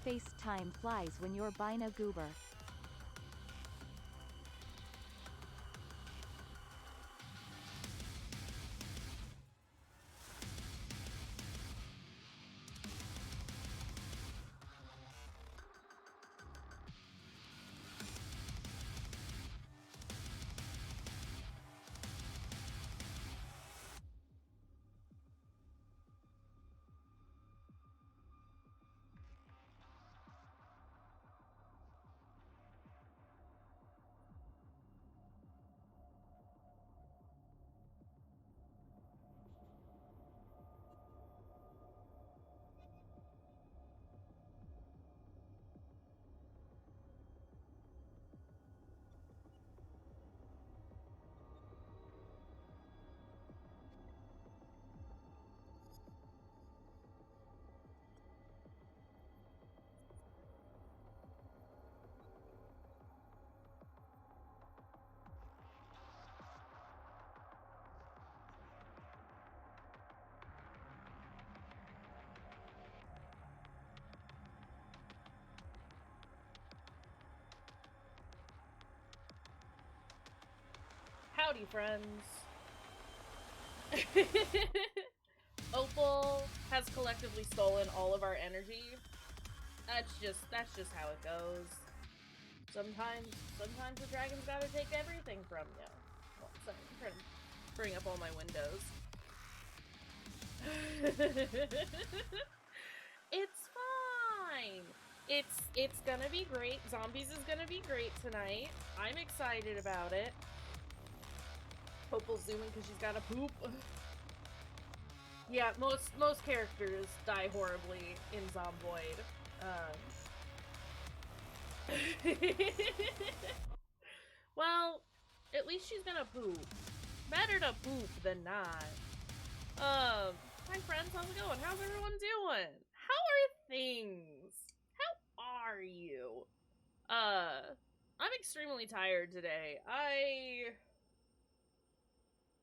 face time flies when you're buying a goober. Howdy, friends. Opal has collectively stolen all of our energy. That's just how it goes. Sometimes the dragon's gotta take everything from you. Well, sorry, I'm trying to bring up all my windows. It's fine. It's gonna be great. Zombies is gonna be great tonight. I'm excited about it. Opal's zooming because she's gotta poop. Yeah, most characters die horribly in Zomboid. Well, at least she's gonna poop. Better to poop than not. Hi friends, how's it going? How's everyone doing? How are things? How are you? I'm extremely tired today. I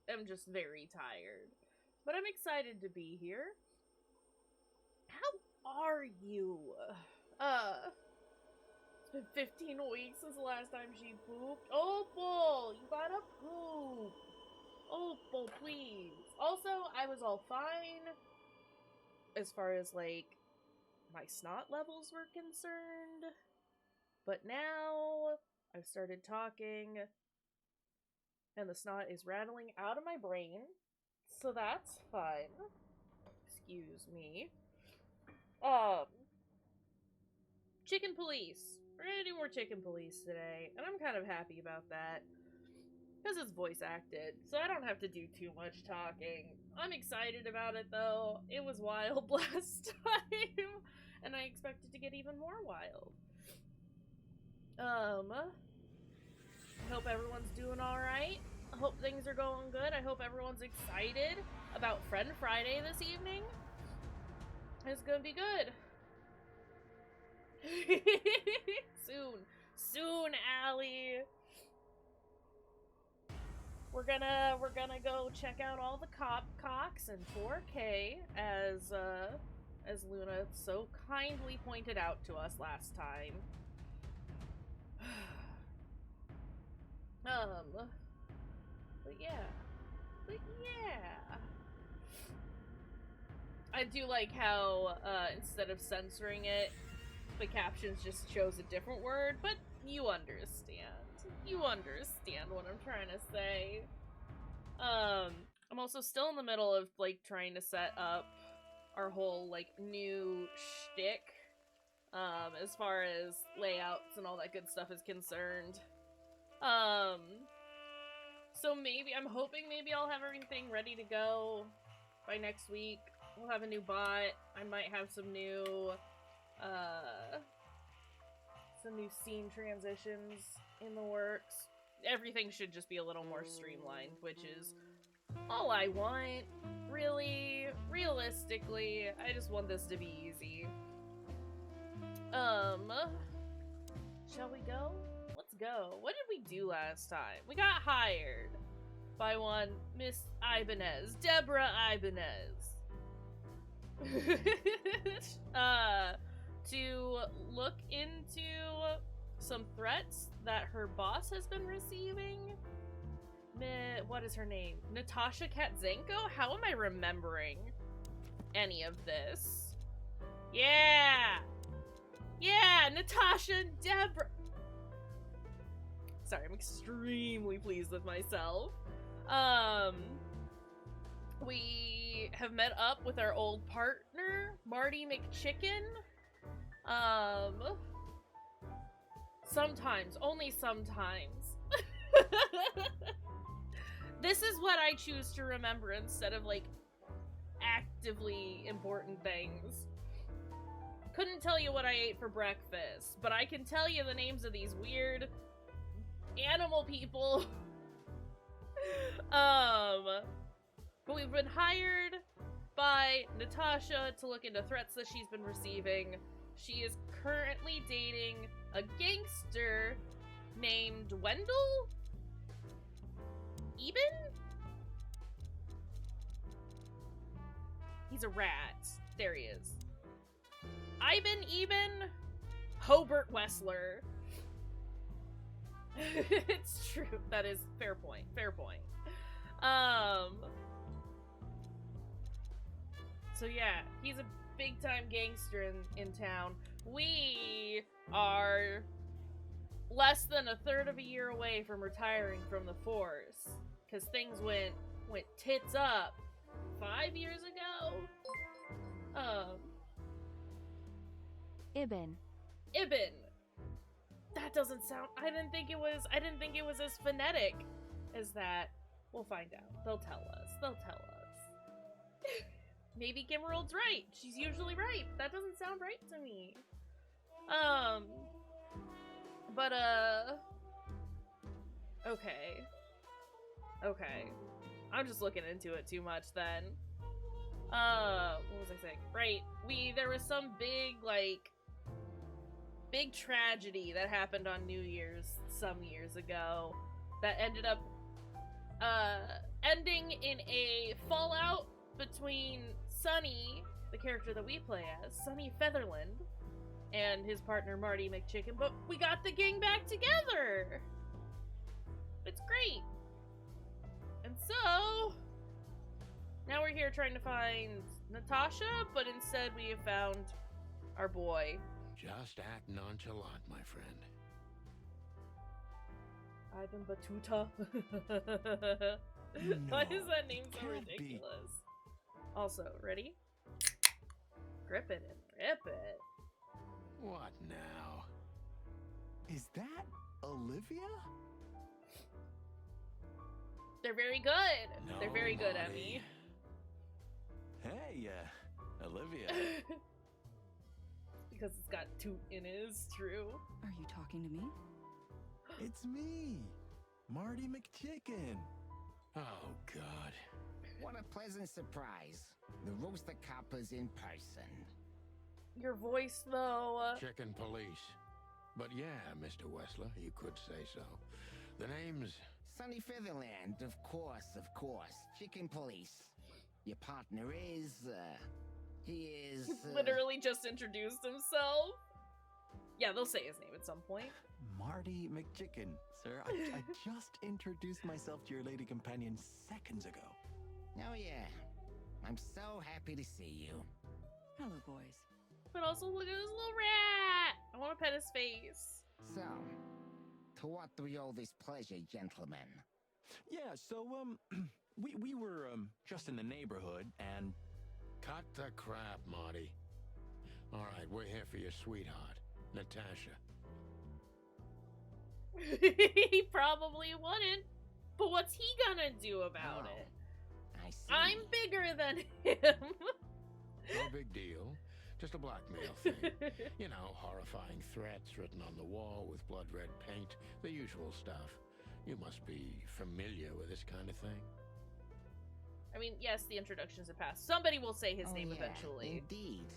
am just very tired. But I'm excited to be here. How are you? It's been 15 weeks since the last time she pooped. Opal, you gotta poop. Opal, please. Also, I was all fine as far as, like, my snot levels were concerned. But now I've started talking and the snot is rattling out of my brain. So that's fun. Excuse me. Chicken police. We're gonna do more chicken police today, and I'm kind of happy about that. Because it's voice acted, so I don't have to do too much talking. I'm excited about it, though. It was wild last time, and I expect it to get even more wild. I hope everyone's doing alright. I hope things are going good. I hope everyone's excited about Friend Friday this evening. It's gonna be good. Soon, Allie. We're gonna go check out all the cocks in 4K as Luna so kindly pointed out to us last time. But yeah. I do like how, instead of censoring it, the captions just shows a different word, but you understand. You understand what I'm trying to say. I'm also still in the middle of, like, trying to set up our whole, like, new shtick, as far as layouts and all that good stuff is concerned. So I'm hoping maybe I'll have everything ready to go by next week. We'll have a new bot. I might have some new scene transitions in the works. Everything should just be a little more streamlined, which is all I want. Really, realistically, I just want this to be easy. Shall we go? Let's go. What did we do last time? We got hired by one Miss Ibanez, Deborah Ibanez. to look into some threats that her boss has been receiving. What is her name? Natasha Katzenko? How am I remembering any of this? Yeah! Yeah! Natasha and Deborah! Sorry, I'm extremely pleased with myself. We have met up with our old partner, Marty McChicken. Sometimes, only sometimes. This is what I choose to remember instead of, like, actively important things. Couldn't tell you what I ate for breakfast, but I can tell you the names of these weird animal people. But we've been hired by Natasha to look into threats that she's been receiving. She is currently dating a gangster named Wendell? Eben? He's a rat. There he is. Eben? Hobart Wessler. It's true. That is fair point. Fair point. So yeah, he's a big-time gangster in town. We are less than a third of a year away from retiring from the force, because things went tits up 5 years ago. Ibn. That doesn't sound. I didn't think it was as phonetic as that. We'll find out. They'll tell us. Maybe Gimmerald's right. She's usually right. That doesn't sound right to me. But, Okay. I'm just looking into it too much then. What was I saying? Right. There was some big tragedy that happened on New Year's some years ago that ended up, ending in a fallout between Sonny, the character that we play as, Sonny Featherland, and his partner Marty McChicken, but we got the gang back together! It's great! And so, now we're here trying to find Natasha, but instead we have found our boy. Just act nonchalant, my friend. Ivan Batuta. Why is that name so ridiculous? Also, ready? Grip it and rip it. What now? Is that Olivia? They're very good. No, They're very good, Marty. Emmy. Hey, Olivia. Because it's got toot in it, it's true. Are you talking to me? It's me, Marty McChicken. Oh, God. What a pleasant surprise. The Roaster Copper's in person. Your voice, though. Chicken police. But yeah, Mr. Wessler, you could say so. The name's... Sunny Featherland, of course. Chicken police. Your partner is, he is... Literally just introduced himself. Yeah, they'll say his name at some point. Marty McChicken, sir. I just introduced myself to your lady companion seconds ago. Oh, yeah. I'm so happy to see you. Hello, boys. But also, look at this little rat! I want to pet his face. So, to what do we owe this pleasure, gentlemen? Yeah, so, we were, just in the neighborhood, and... Cut the crap, Marty. All right, we're here for your sweetheart, Natasha. He probably wouldn't. But what's he gonna do about it? I see. I'm bigger than him. No big deal. Just a blackmail thing. You know, horrifying threats written on the wall with blood-red paint. The usual stuff. You must be familiar with this kind of thing. I mean, yes, the introductions have passed. Somebody will say his name yeah, eventually. Indeed.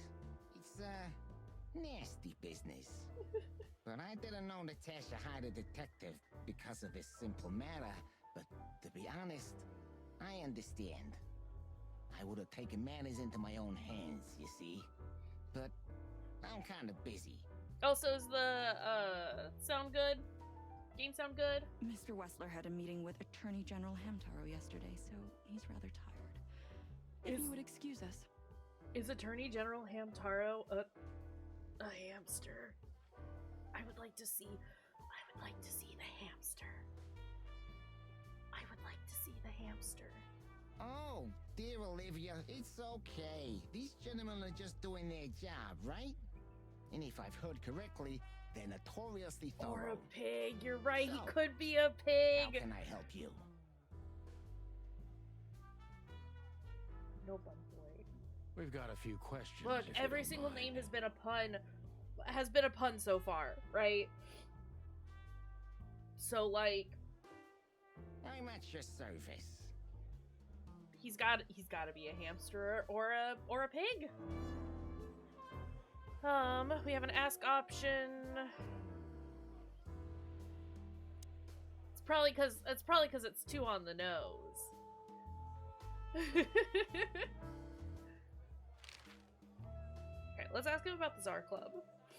It's, nasty business. But I didn't know Natasha hired a detective because of this simple matter. But to be honest, I understand. I would have taken matters into my own hands, you see. But I'm kind of busy. Also, is the sound good? Game sound good? Mr. Wessler had a meeting with Attorney General Hamtaro yesterday, so he's rather tired. If you would excuse us. Is Attorney General Hamtaro a hamster? I would like to see the hamster. I would like to see the hamster. Oh, dear Olivia, it's okay. These gentlemen are just doing their job, right? And if I've heard correctly, they're notoriously thorough. Or a pig. You're right. So, he could be a pig. How can I help you? No bun boy. We've got a few questions. Look, if you every don't single mind. name has been a pun. So far, right? So like, I'm at your service. he's got to be a hamster or a pig. We have an ask option. It's probably because it's too on the nose. Okay, let's ask him about the Czar Club.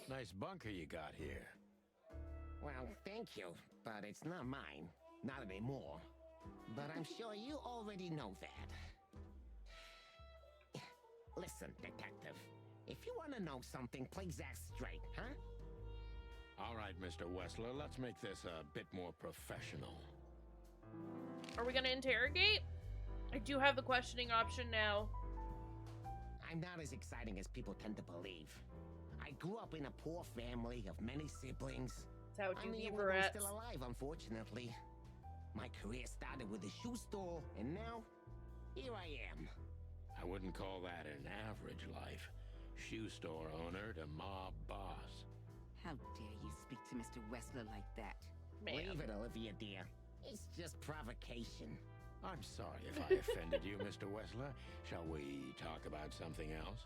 Nice bunker you got here. Well, thank you, but it's not mine. Not anymore. But I'm sure you already know that. Listen, detective. If you want to know something, please ask straight, huh? All right, Mr. Wessler, let's make this a bit more professional. Are we gonna interrogate? I do have the questioning option now. I'm not as exciting as people tend to believe. I grew up in a poor family of many siblings. That's how I'm do the be only one Barrettes. still alive, unfortunately. My career started with a shoe store, and now, here I am. I wouldn't call that an average life. Shoe store owner to mob boss. How dare you speak to Mr. Wessler like that? Leave it, Olivia, dear. It's just provocation. I'm sorry if I offended you, Mr. Wessler. Shall we talk about something else?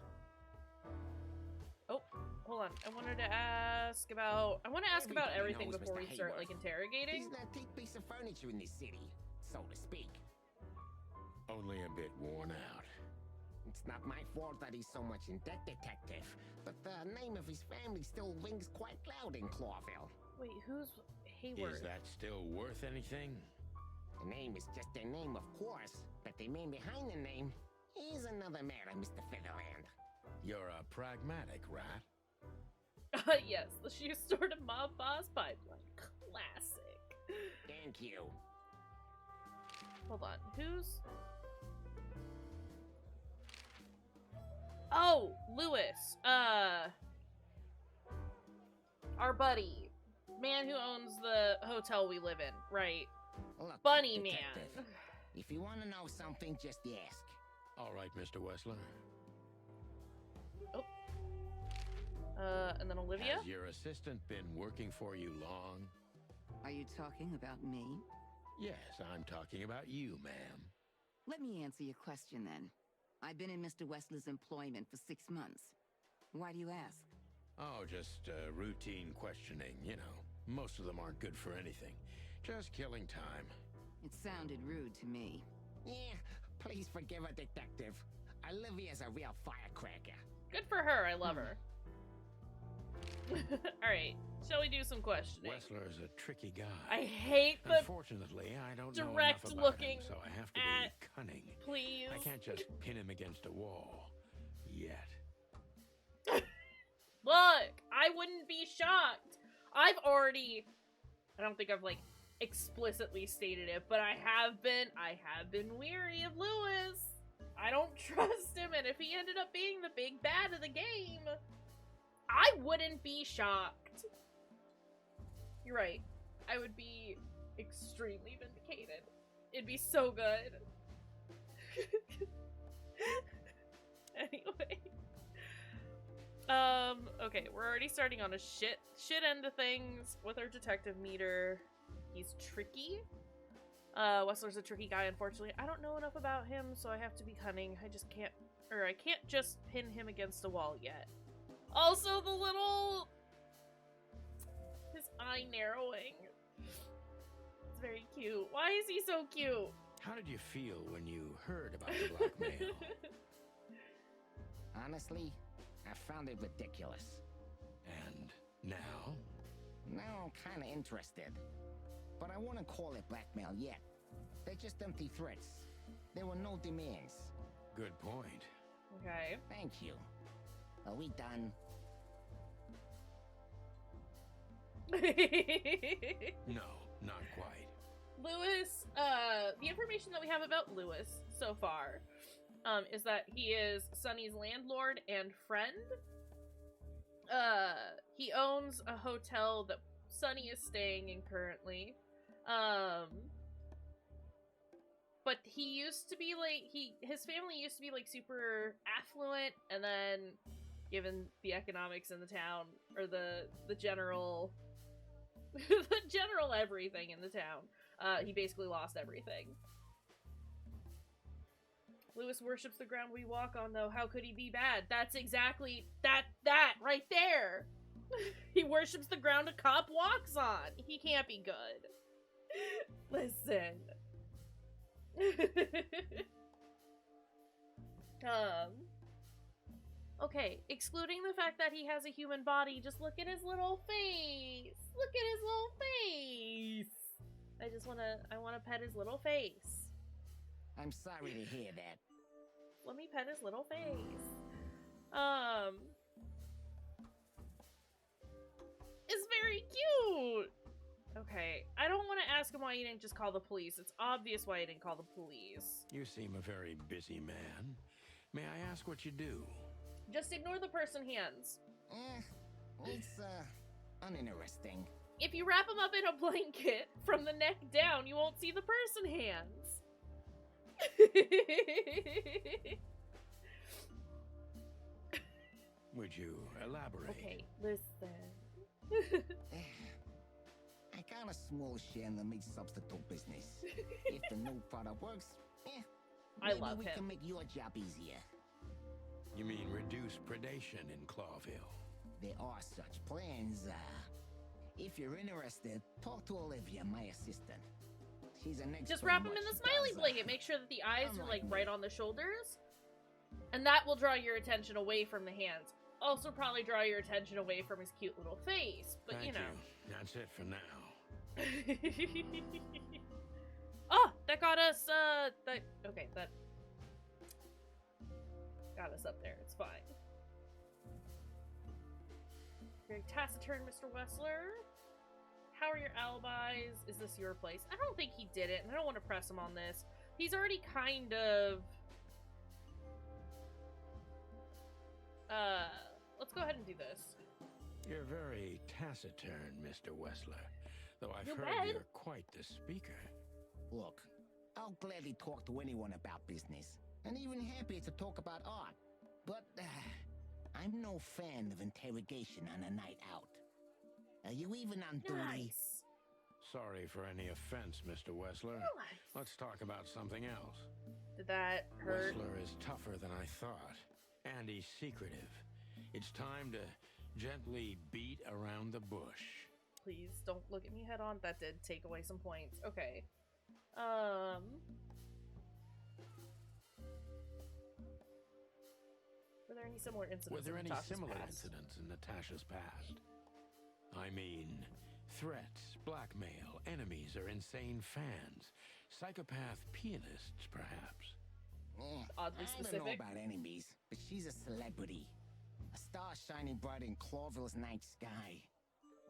Oh, hold on. I want to ask about Everybody everything knows before Mr. we start Hayworth. like interrogating. He's an antique piece of furniture in this city, so to speak. Only a bit worn out. It's not my fault that he's so much in debt, detective, but the name of his family still rings quite loud in Clawville. Wait, who's Hayward? Is that still worth anything? The name is just their name, of course, but the man behind the name is another matter, Mr. Featherland. You're a pragmatic rat. Yes, the shoe store to mob boss pipeline. Classic. Thank you. Hold on. Who's... Oh, Lewis. Our buddy. Man who owns the hotel we live in, right? Look, Bunny detective, Man. if you want to know something, just ask. All right, Mr. Wessler. And then Olivia? Has your assistant been working for you long? Are you talking about me? Yes, I'm talking about you, ma'am. Let me answer your question then. I've been in Mr. Wessler's employment for 6 months. Why do you ask? Oh, just routine questioning, you know. Most of them aren't good for anything. Just killing time. It sounded rude to me. Yeah, please forgive her, detective. Olivia's a real firecracker. Good for her. I love her. Alright, shall we do some questioning? Wessler's a tricky guy. I hate the... Unfortunately, I don't know direct enough about looking him, so I have to at- be cunning. Please. I can't just pin him against a wall. Yet. Look, I wouldn't be shocked. I don't think I've like explicitly stated it, but I have been weary of Lewis. I don't trust him, and if he ended up being the big bad of the game, I wouldn't be shocked. You're right. I would be extremely vindicated. It'd be so good. Anyway. Okay, we're already starting on a shit end of things with our detective meter. He's tricky. Wessler's a tricky guy, unfortunately. I don't know enough about him, so I have to be cunning. I can't just pin him against a wall yet. Also, his eye narrowing. It's very cute. Why is he so cute? How did you feel when you heard about the blackmail? Honestly, I found it ridiculous. And now? Now I'm kinda interested. But I wouldn't call it blackmail yet. They're just empty threats. There were no demands. Good point. Okay. Thank you. Are we done? No, not quite. Lewis, the information that we have about Lewis so far, is that he is Sunny's landlord and friend. He owns a hotel that Sunny is staying in currently. But he used to be like, his family used to be like super affluent, and then given the economics in the town, or the general the general everything in the town, he basically lost everything. Lewis worships the ground we walk on, though. How could he be bad? That's exactly that right there. He worships the ground a cop walks on. He can't be good. Listen. Okay, excluding the fact that he has a human body, just look at his little face. Look at his little face. I wanna pet his little face. I'm sorry to hear that. Let me pet his little face. It's very cute. Okay, I don't want to ask him why he didn't just call the police. It's obvious why he didn't call the police. You seem a very busy man. May I ask what you do? Just ignore the person hands. It's, uninteresting. If you wrap him up in a blanket from the neck down, you won't see the person hands. Would you elaborate? Okay, listen. I got a small share in the meat substitute business. If the new product works, I maybe love we him. can make your job easier. You mean reduce predation in Clawville? There are such plans. If you're interested, talk to Olivia, my assistant. She's an expert. Just wrap in him what in the she smiley does, blanket. Make sure that the eyes are unlike like me. right on the shoulders. And that will draw your attention away from the hands. Also probably draw your attention away from his cute little face. But Thank you know. That's it for now. Oh, that got us, that got us up there. It's fine. Very taciturn, Mr. Wessler. How are your alibis? Is this your place? I don't think he did it, and I don't want to press him on this. He's already kind of... let's go ahead and do this. You're very taciturn, Mr. Wessler. Though I've You heard bet. you're quite the speaker. Look, I'll gladly talk to anyone about business, and even happier to talk about art. But I'm no fan of interrogation on a night out. Are you even on duty? Nice. Sorry for any offense, Mr. Wessler. Nice. Let's talk about something else. Did that hurt? Wessler is tougher than I thought, and he's secretive. It's time to gently beat around the bush. Please don't look at me head on. That did take away some points. Okay. Were there any similar incidents? Were there in any Natasha's similar past? incidents in Natasha's past? I mean, threats, blackmail, enemies or insane fans, psychopath pianists, perhaps. Oddly I don't know specific. about enemies, but she's a celebrity. A star shining bright in Clawville's night sky.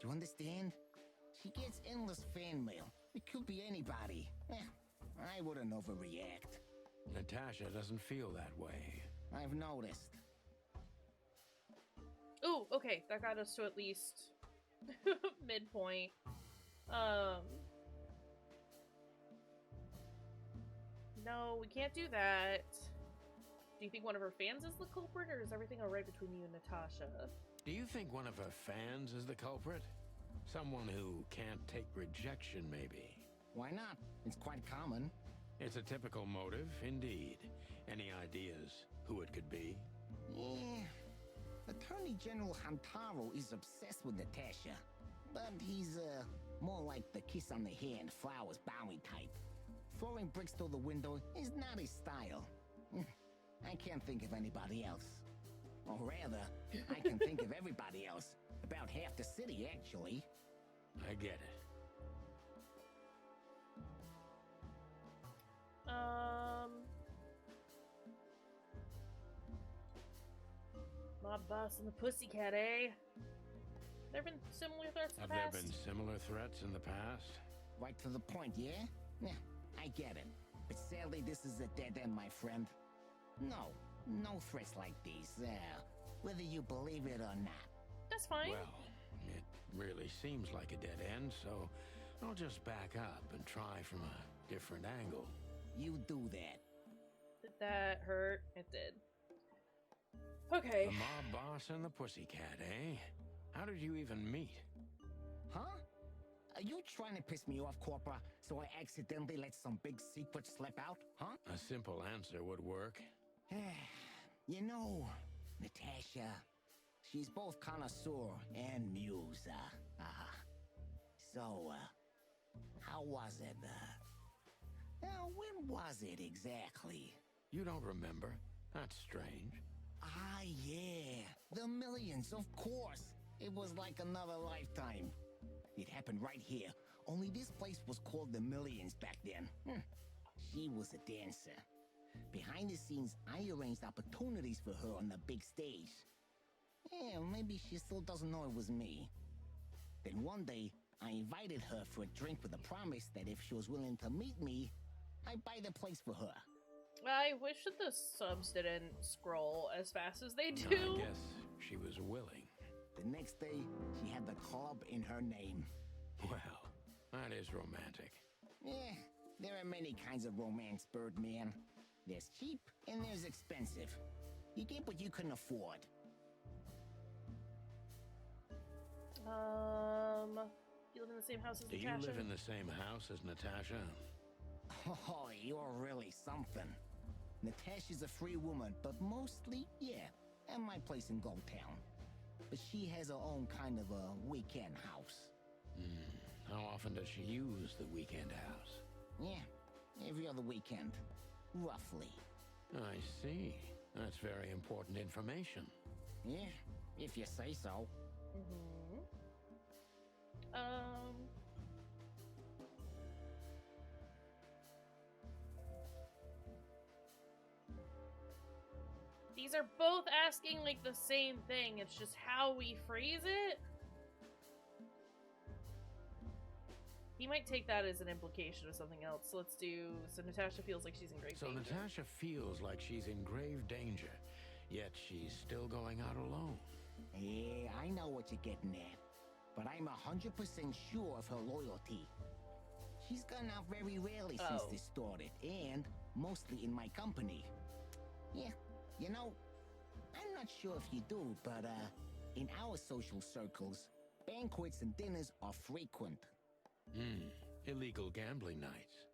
Do you understand? She gets endless fan mail. It could be anybody. I wouldn't overreact. Natasha doesn't feel that way. I've noticed. Ooh, okay, that got us to at least midpoint. No, we can't do that. Do you think one of her fans is the culprit, or is everything alright between you and Natasha? Do you think one of her fans is the culprit? Someone who can't take rejection, maybe. Why not? It's quite common. It's a typical motive, indeed. Any ideas who it could be? Yeah. Attorney General Hamtaro is obsessed with Natasha. But he's, more like the kiss on the hand, flowers bowing type. Throwing bricks through the window is not his style. I can't think of anybody else. Or rather, I can think of everybody else. About half the city, actually. I get it. Mob boss and the pussycat, eh? There been similar threats in Have the there past? been similar threats in the past? Right to the point, yeah? Yeah, I get it. But sadly, this is a dead end, my friend. No threats like these, whether you believe it or not. That's fine. Well, it really seems like a dead end, so I'll just back up and try from a different angle. You do that. Did that hurt? It did. Okay. The mob boss and the pussycat, eh? How did you even meet? Huh? Are you trying to piss me off, Corpora, so I accidentally let some big secret slip out, huh? A simple answer would work. You know, Natasha, she's both connoisseur and muse, So, how was it, when was it exactly? You don't remember? That's strange. Ah, yeah, the millions, of course. It was like another lifetime. It happened right here, only this place was called the Millions back then. She was a dancer. Behind the scenes, I arranged opportunities for her on the big stage. Yeah, maybe she still doesn't know it was me. Then one day, I invited her for a drink with a promise that if she was willing to meet me, I'd buy the place for her. I wish that the subs didn't scroll as fast as they do. I guess she was willing. The next day, she had the club in her name. Well, that is romantic. Yeah, there are many kinds of romance, Birdman. There's cheap and there's expensive. You get what you can afford. You live in the same house as Do you Natasha? live in the same house as Natasha? Oh, you're really something. Natasha's a free woman, but mostly, yeah, at my place in Gold Town. But she has her own kind of a weekend house. How often does she use the weekend house? Yeah, every other weekend. Roughly. I see. That's very important information. Yeah, if you say so. These are both asking like the same thing. It's just how we phrase it. He might take that as an implication of something else. So let's do. So Natasha feels like she's in grave danger. So Natasha feels like she's in grave danger, yet she's still going out alone. Yeah, I know what you're getting at. But I'm 100% sure of her loyalty. She's gone out very rarely since this started, and mostly in my company. Yeah, you know, I'm not sure if you do, but in our social circles, banquets and dinners are frequent. Illegal gambling nights.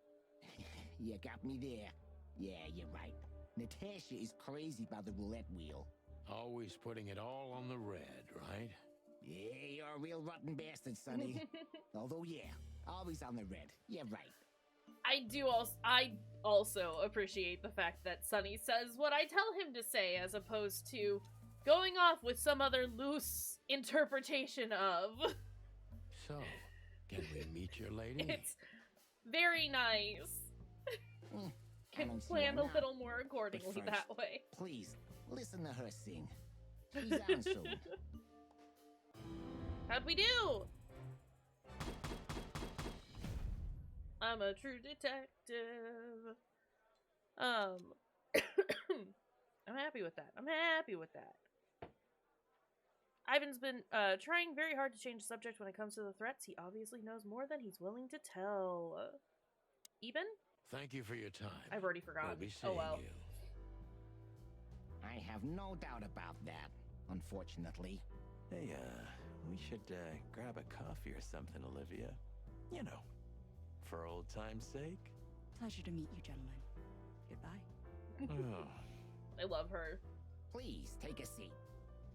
You got me there. Yeah, you're right. Natasha is crazy about the roulette wheel. Always putting it all on the red, right? Yeah, you're a real rotten bastard, Sonny. Although, yeah, always on the red. Yeah, right. I also appreciate the fact that Sunny says what I tell him to say, as opposed to going off with some other loose interpretation of. So, can we meet your lady? It's very nice. Can plan a little more accordingly first, that way. Please, listen to her sing. She's on soon. How'd we do? I'm a true detective. I'm happy with that. Ivan's been trying very hard to change the subject when it comes to the threats. He obviously knows more than he's willing to tell. Eben? Thank you for your time. I've already forgotten. We'll be seeing you. I have no doubt about that, unfortunately. Hey, we should grab a coffee or something, Olivia. You know, for old time's sake. Pleasure to meet you, gentlemen. Goodbye. I love her. Please, take a seat.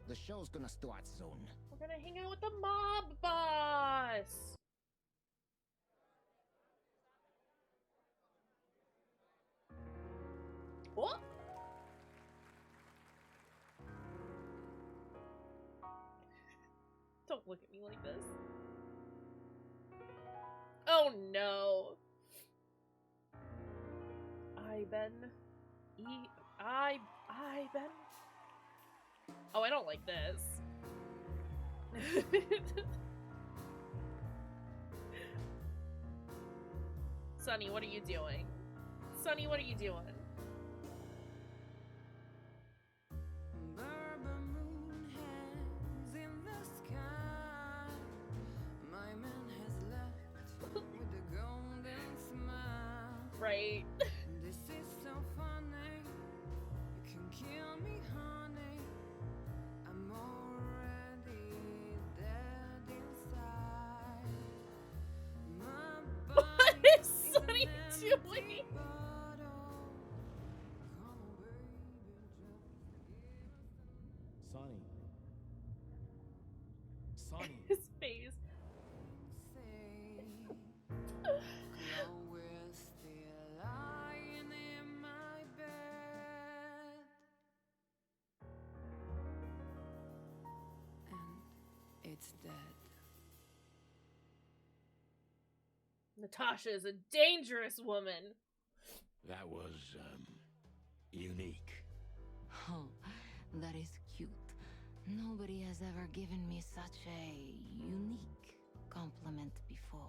The show's gonna start soon. We're gonna hang out with the mob boss. What? Don't look at me like this. Oh no. Iben. Iben. Oh, I don't like this. Sonny, what are you doing? Sonny, what are you doing? Bourbon moon hangs in the sky. My man has left with a golden smile. Right. This is so funny. You can kill me, honey. I'm already dead inside. My What body is is Sonny an doing? empty bottle. Come on, baby, just give us Sonny. Sonny. His face. we're still lying in my bed. And it's dead. Natasha is a dangerous woman. That was, unique. Oh, that is cute. Nobody has ever given me such a unique compliment before.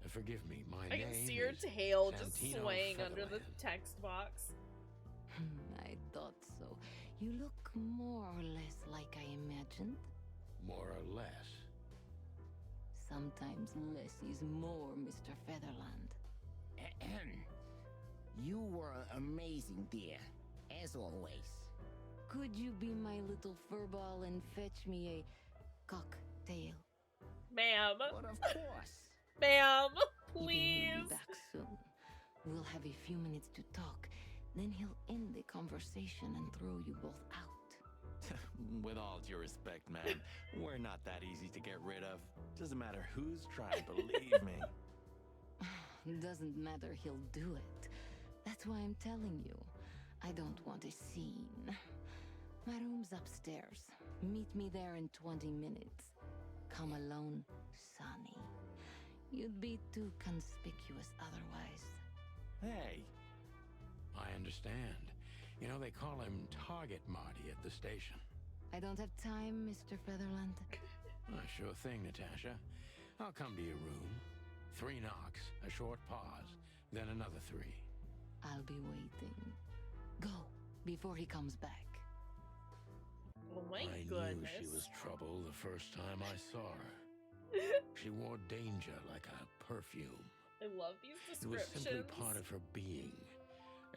Forgive me, my I name can see her is tail just Santino swaying under the Featherland. text box. I thought so. You look more or less like I imagined. More or less. Sometimes less is more, Mr. Featherland. Ahem. You were amazing, dear. As always. Could you be my little furball and fetch me a cocktail? Ma'am. But of course. Ma'am. Eben will Please. be back soon. We'll have a few minutes to talk. Then he'll end the conversation and throw you both out. With all due respect, man, we're not that easy to get rid of. Doesn't matter who's trying, believe me. Doesn't matter, he'll do it. That's why I'm telling you. I don't want a scene. My room's upstairs. Meet me there in 20 minutes. Come alone, Sonny. You'd be too conspicuous otherwise. Hey, I understand. You know, they call him Target Marty at the station. I don't have time, Mr. Featherland. Sure thing, Natasha. I'll come to your room. 3 knocks, a short pause, then another 3. I'll be waiting. Go, before he comes back. Oh my I goodness. knew she was trouble the first time I saw her. She wore danger like a perfume. I love these It was simply descriptions. part of her being,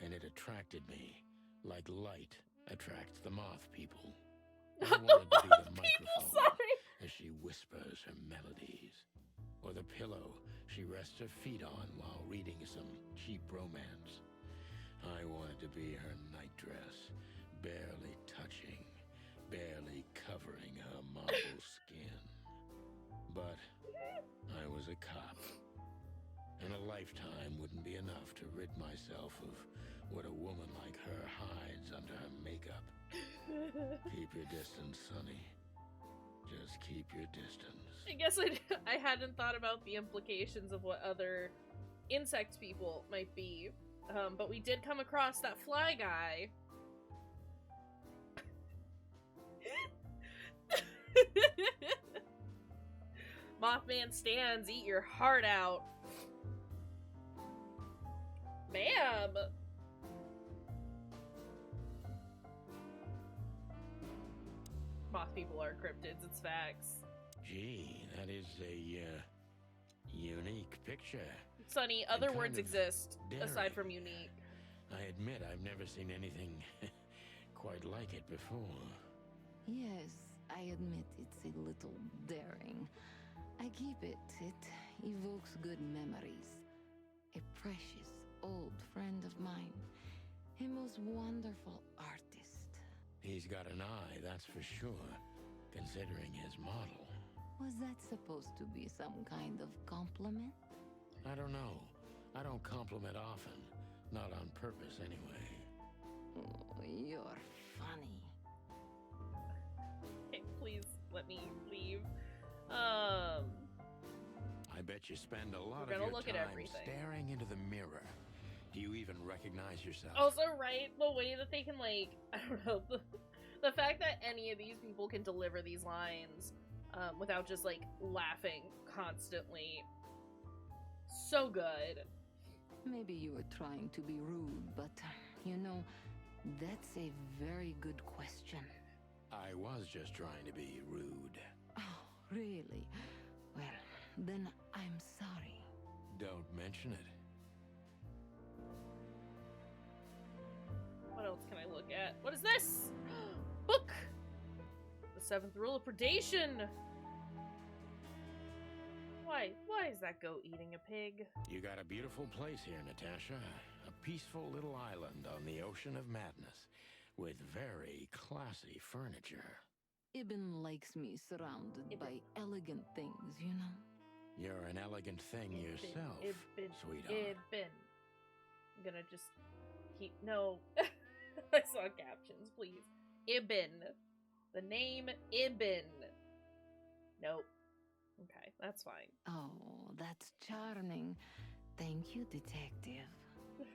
and it attracted me, like light attracts the moth people. I wanted to be the microphone Sorry. as she whispers her melodies, or the pillow she rests her feet on while reading some cheap romance. I wanted to be her nightdress, barely touching, barely covering her marble skin. But I was a cop, and a lifetime wouldn't be enough to rid myself of what a woman like her hides under her makeup. Keep your distance, Sonny. Just keep your distance. I guess I hadn't thought about the implications of what other insect people might be. But we did come across that fly guy. Mothman stands, eat your heart out. Ma'am! Moth people are cryptids, it's facts. Gee, that is a, unique picture. Sonny, And other kind words of exist aside daring. from unique. I admit I've never seen anything quite like it before. Yes, I admit it's a little daring. I keep it. It evokes good memories. A precious old friend of mine. A most wonderful artist. He's got an eye, that's for sure, considering his model. Was that supposed to be some kind of compliment? I don't know. I don't compliment often. Not on purpose, anyway. Oh, you're funny. Okay, please let me leave. I bet you spend a lot We're of gonna your look at time everything. staring into the mirror. Do you even recognize yourself? Also, right, the way that they can, like, I don't know, the fact that any of these people can deliver these lines without just, like, laughing constantly. So good. Maybe you were trying to be rude, but, you know, that's a very good question. I was just trying to be rude. Oh, really? Well, then I'm sorry. Don't mention it. What else can I look at? What is this? Book! The seventh rule of predation! Why is that goat eating a pig? You got a beautiful place here, Natasha. A peaceful little island on the ocean of madness, with very classy furniture. Ibn likes me surrounded by elegant things, you know? You're an elegant thing yourself, sweetheart. Ibn. I'm gonna just keep... No. I saw captions, please. Ibn. The name Ibn. Nope. Okay, that's fine. Oh, that's charming. Thank you, detective. Okay.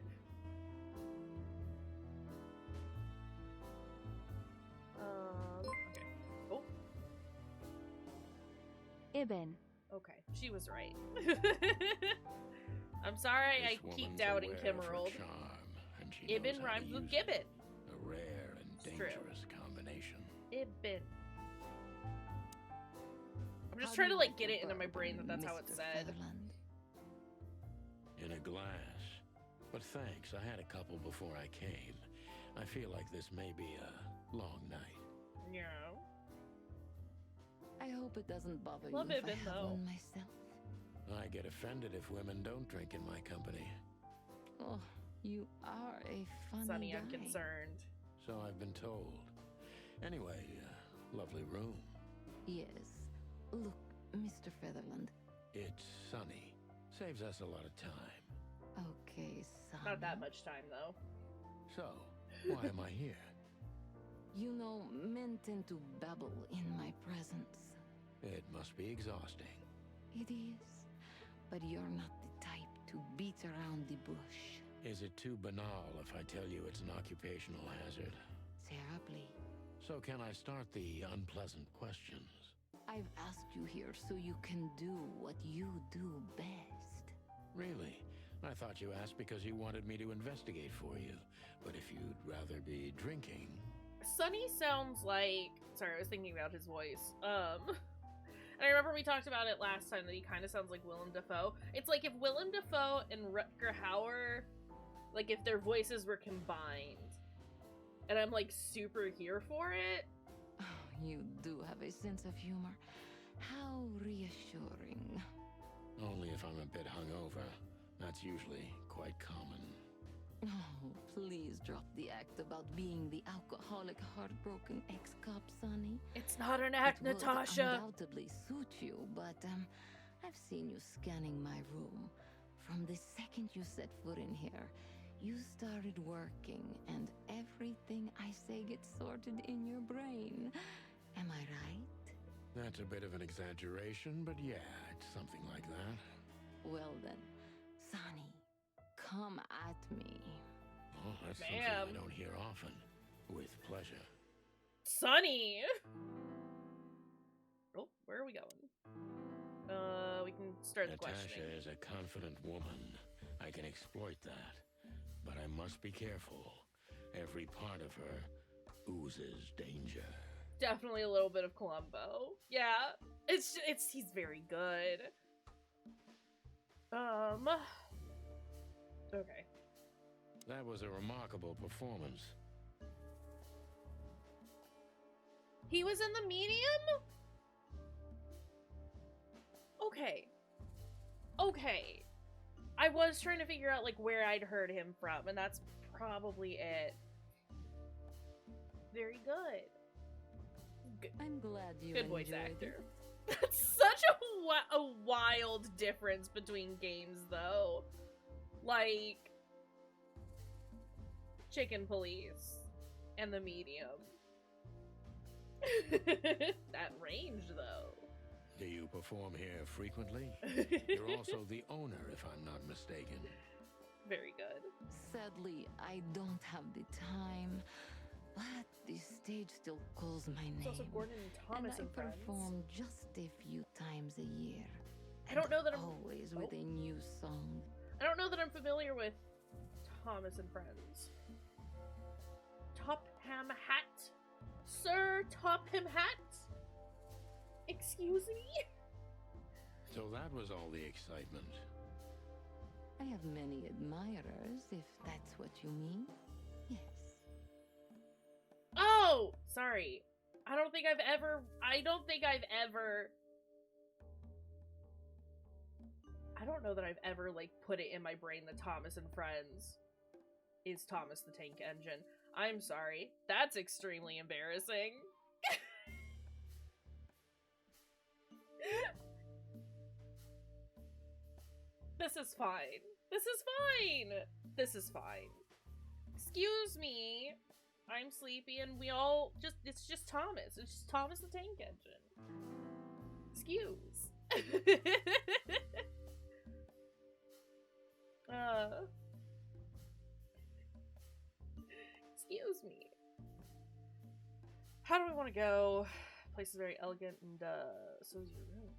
Oh, Ibn. okay. She was right. I'm sorry This I keep woman's doubting aware of her Kimmerald. charm, and she Ibn knows how to rhymes with use gibbon. it. A rare and It's true. dangerous combination. Ibn. I'm just How trying do to, you like, get it into my prefer, brain that that's how it's Mr. said. Featherland? In a glass. But thanks, I had a couple before I came. I feel like this may be a long night. Yeah. I hope it doesn't bother Love you if Ibn, I have though. one myself. I get offended if women don't drink in my company. Oh, you are a funny Sonny, guy. I'm concerned. So I've been told. Anyway, lovely room. Yes. Look, Mr. Featherland. It's sunny. Saves us a lot of time. Okay, son. Not that much time, though. So, why am I here? You know, men tend to babble in my presence. It must be exhausting. It is. But you're not the type to beat around the bush. Is it too banal if I tell you it's an occupational hazard? Terribly. So can I start the unpleasant questions? I've asked you here so you can do what you do best. Really? I thought you asked because you wanted me to investigate for you. But if you'd rather be drinking... Sonny sounds like... Sorry, I was thinking about his voice. And I remember we talked about it last time that he kind of sounds like Willem Dafoe. It's like if Willem Dafoe and Rutger Hauer, like if their voices were combined. And I'm like super here for it. Oh, you do have a sense of humor. How reassuring. Only if I'm a bit hungover. That's usually quite common. Oh, please drop the act about being the alcoholic, heartbroken ex-cop, Sonny. It's not an act, It would Natasha. undoubtedly suit you, but I've seen you scanning my room. From the second you set foot in here, you started working, and everything I say gets sorted in your brain. Am I right? That's a bit of an exaggeration, but yeah, it's something like that. Well then, Sonny, come at me. Oh, that's Bam. something I don't hear often. With pleasure. Sonny! Oh, where are we going? We can start the Natasha questioning. is a confident woman. I can exploit that. But I must be careful. Every part of her oozes danger. Definitely a little bit of Columbo. Yeah, he's very good. Okay. That was a remarkable performance. He was in the medium? Okay. I was trying to figure out, like, where I'd heard him from, and that's probably it. Very good. I'm glad you Good voice enjoyed actor. it. That's such a wild difference between games, though. Like, Chicken Police and the medium. That range, though. Do you perform here frequently? You're also the owner, if I'm not mistaken. Very good. Sadly, I don't have the time, but the stage still calls my name. It's also Gordon and Thomas and and I Friends. perform just a few times a year. I don't know that I'm always with a new song. I don't know that I'm familiar with Thomas and Friends. Topham Hat? Sir Topham Hat? Excuse me? So that was all the excitement. I have many admirers, if that's what you mean. Yes. Oh! Sorry. I don't think I've ever... I don't know that I've ever, like, put it in my brain that Thomas and Friends is Thomas the Tank Engine. I'm sorry. That's extremely embarrassing. This is fine. This is fine. This is fine. Excuse me. I'm sleepy and we all just, it's just Thomas. It's just Thomas the Tank Engine. Excuse. Excuse me. How do we want to go? Place is very elegant and so is your room.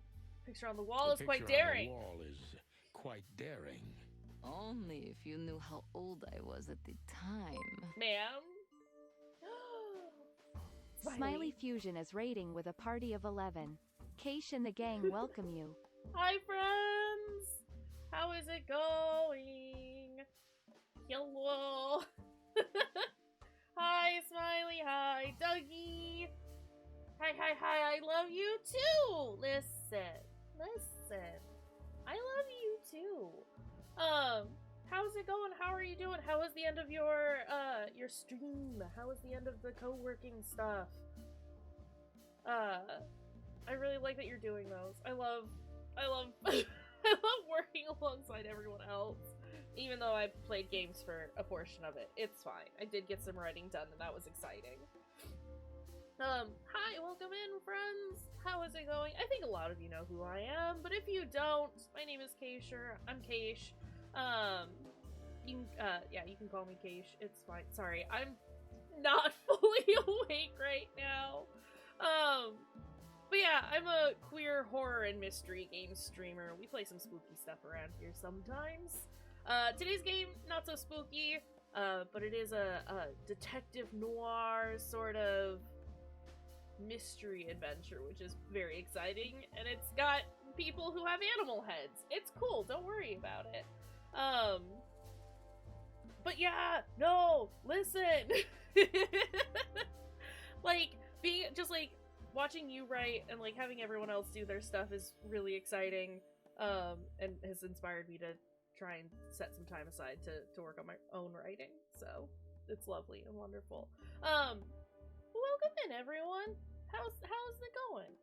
Picture on the wall is quite daring. The wall is quite daring. Only if you knew how old I was at the time. Ma'am? Smiley Fusion is raiding with a party of 11. Kaysh and the gang welcome you. Hi, friends! How is it going? Hello! Hi, Smiley! Hi, Dougie! Hi, I love you too! Listen. I love you too. How's it going? How are you doing? How was the end of your stream? How was the end of the co-working stuff? I really like that you're doing those. I love I love working alongside everyone else. Even though I played games for a portion of it. It's fine. I did get some writing done and that was exciting. Hi, welcome in, friends. How is it going? I think a lot of you know who I am, but if you don't, my name is Kayshurrr. I'm Kaysh. You can call me Kaysh. It's fine. Sorry, I'm not fully awake right now. But yeah, I'm a queer horror and mystery game streamer. We play some spooky stuff around here sometimes. Today's game, not so spooky, but it is a detective noir sort of mystery adventure, which is very exciting, and it's got people who have animal heads. It's cool, don't worry about it. But yeah, no, listen. Like, watching you write and like having everyone else do their stuff is really exciting, and has inspired me to try and set some time aside to work on my own writing, so it's lovely and wonderful. Welcome in, everyone. How's it going?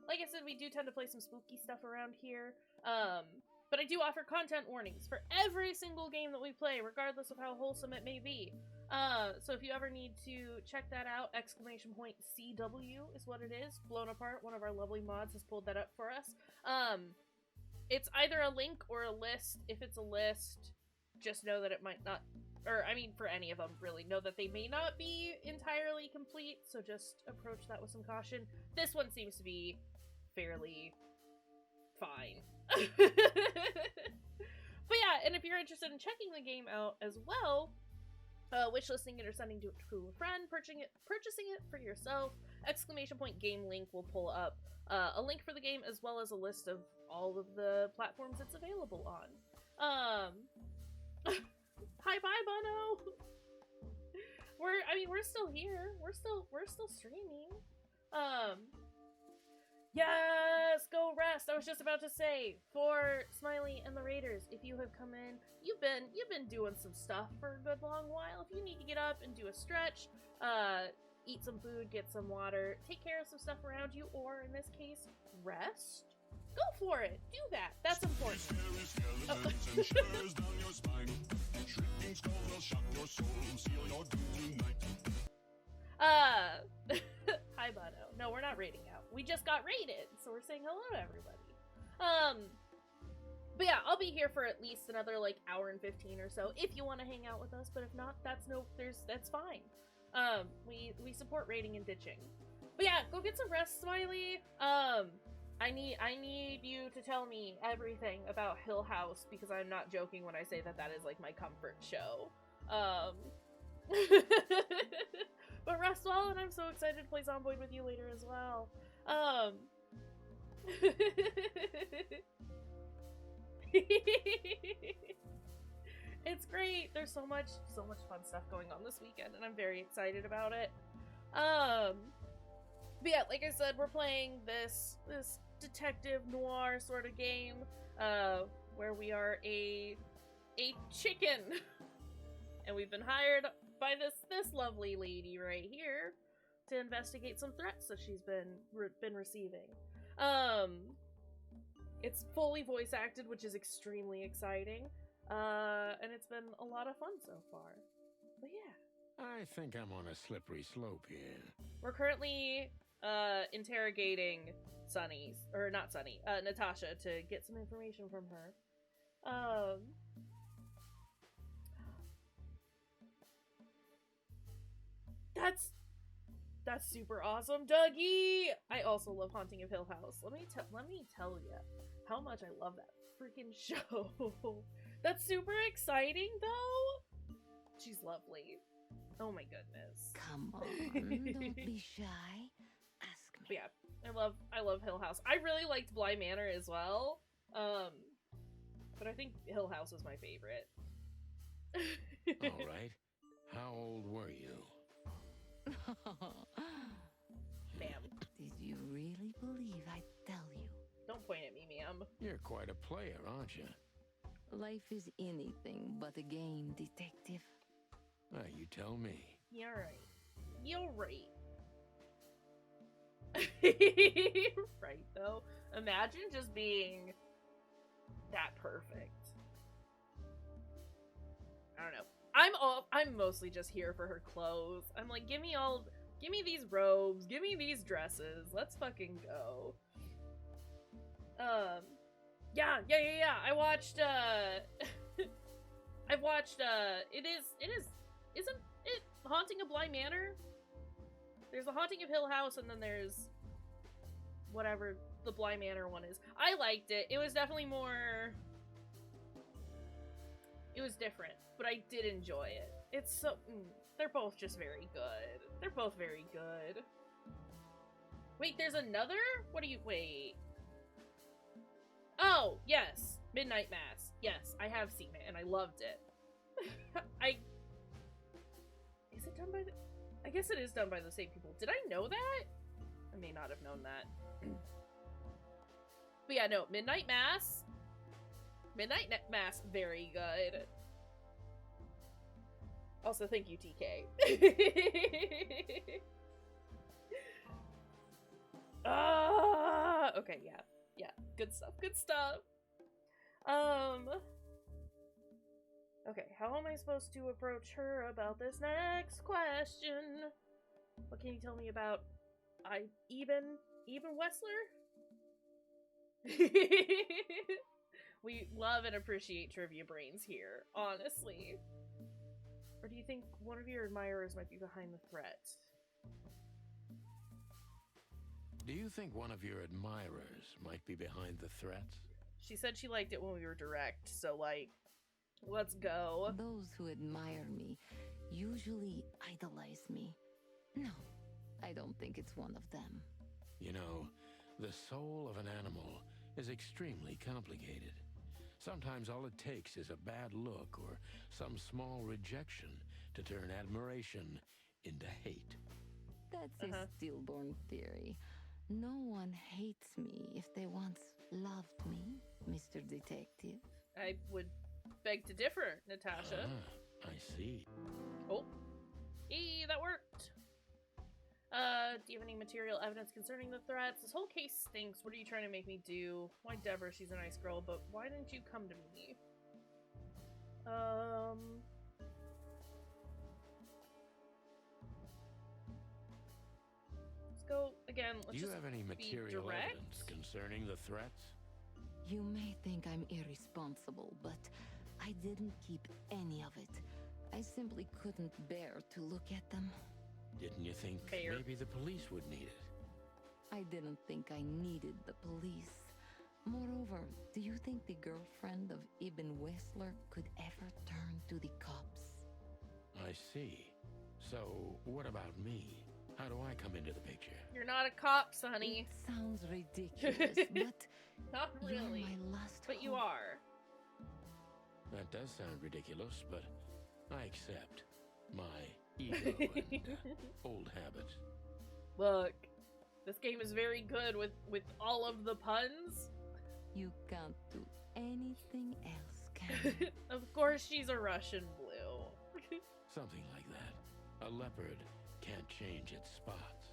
Like I said, we do tend to play some spooky stuff around here. But I do offer content warnings for every single game that we play, regardless of how wholesome it may be. So if you ever need to check that out, !CW is what it is. Blown Apart, one of our lovely mods, has pulled that up for us. It's either a link or a list. If it's a list, just know that it might not, or I mean for any of them really, know that they may not be entirely complete, so just approach that with some caution. This one seems to be fairly fine. But yeah, and if you're interested in checking the game out as well, wishlisting it or sending it to a friend, purchasing it for yourself, !game link will pull up a link for the game as well as a list of all of the platforms it's available on. Hi, bye, Bono. We're still here. We're still streaming. Yes, go rest. I was just about to say, for Smiley and the Raiders, if you have come in, you've been doing some stuff for a good long while. If you need to get up and do a stretch, eat some food, get some water, take care of some stuff around you, or in this case, rest, go for it. Do that. That's important. Hi, Bono. No, we're not raiding out. We just got raided, so we're saying hello to everybody. But yeah, I'll be here for at least another like hour and 15 or so if you want to hang out with us. But if not, that's fine. We support raiding and ditching. But yeah, go get some rest, Smiley. I need you to tell me everything about Hill House, because I'm not joking when I say that is like my comfort show. But rest well, and I'm so excited to play Zomboid with you later as well. It's great. There's so much fun stuff going on this weekend, and I'm very excited about it. But yeah, like I said, we're playing this detective noir sort of game, where we are a chicken, and we've been hired by this lovely lady right here to investigate some threats that she's been receiving. It's fully voice acted, which is extremely exciting, and it's been a lot of fun so far. But yeah, I think I'm on a slippery slope here. we're currently interrogating Natasha to get some information from her. That's super awesome, Dougie! I also love Haunting of Hill House. Let me tell you how much I love that freaking show. That's super exciting, though. She's lovely. Oh my goodness. Come on, don't be shy. Ask me. But yeah, I love Hill House. I really liked Bly Manor as well. But I think Hill House was my favorite. All right. How old were you? Ma'am. Did you really believe I'd tell you? Don't point at me, ma'am. You're quite a player, aren't you? Life is anything but a game, detective. You tell me. You're right. You're right. Right, though. Imagine just being that perfect. I don't know. I'm mostly just here for her clothes. I'm like, give me these robes, give me these dresses. Let's fucking go. Yeah. I watched isn't it Haunting of Bly Manor? There's the Haunting of Hill House, and then there's whatever the Bly Manor one is. I liked it. It was definitely more... It was different, but I did enjoy it. It's so... they're both just very good. They're both very good. Wait, there's another? Wait. Oh, yes. Midnight Mass. Yes, I have seen it, and I loved it. Is it done by the... I guess it is done by the same people. Did I know that? I may not have known that. But yeah, no. Midnight Mass, very good. Also, thank you, TK. Okay, yeah. Good stuff. Okay, how am I supposed to approach her about this next question? What can you tell me about Eben Wessler? We love and appreciate trivia brains here, honestly. Or do you think one of your admirers might be behind the threat? Do you think one of your admirers might be behind the threats? She said she liked it when we were direct, so like, let's go. Those who admire me usually idolize me. No, I don't think it's one of them. You know, the soul of an animal is extremely complicated. Sometimes all it takes is a bad look or some small rejection to turn admiration into hate. That's a stillborn theory. No one hates me if they once loved me, Mr. Detective. I would beg to differ, Natasha. I see. Oh. That worked. Do you have any material evidence concerning the threats? This whole case stinks. What are you trying to make me do? Why, Deborah, she's a nice girl, but why didn't you come to me? Let's go again. man. Do Let's you just have any material direct? evidence concerning the threats? You may think I'm irresponsible, but I didn't keep any of it. I simply couldn't bear to look at them. Didn't you think Fair. maybe the police would need it? I didn't think I needed the police. Moreover, do you think the girlfriend of Ibn Whistler could ever turn to the cops? I see. So, what about me? How do I come into the picture? You're not a cop, Sonny. It sounds ridiculous, but Not really. you're my last But you hope. are. That does sound ridiculous, but I accept my ego and old habits. Look, this game is very good with all of the puns. You can't do anything else, can you? Of course she's a Russian blue. Something like that. A leopard can't change its spots.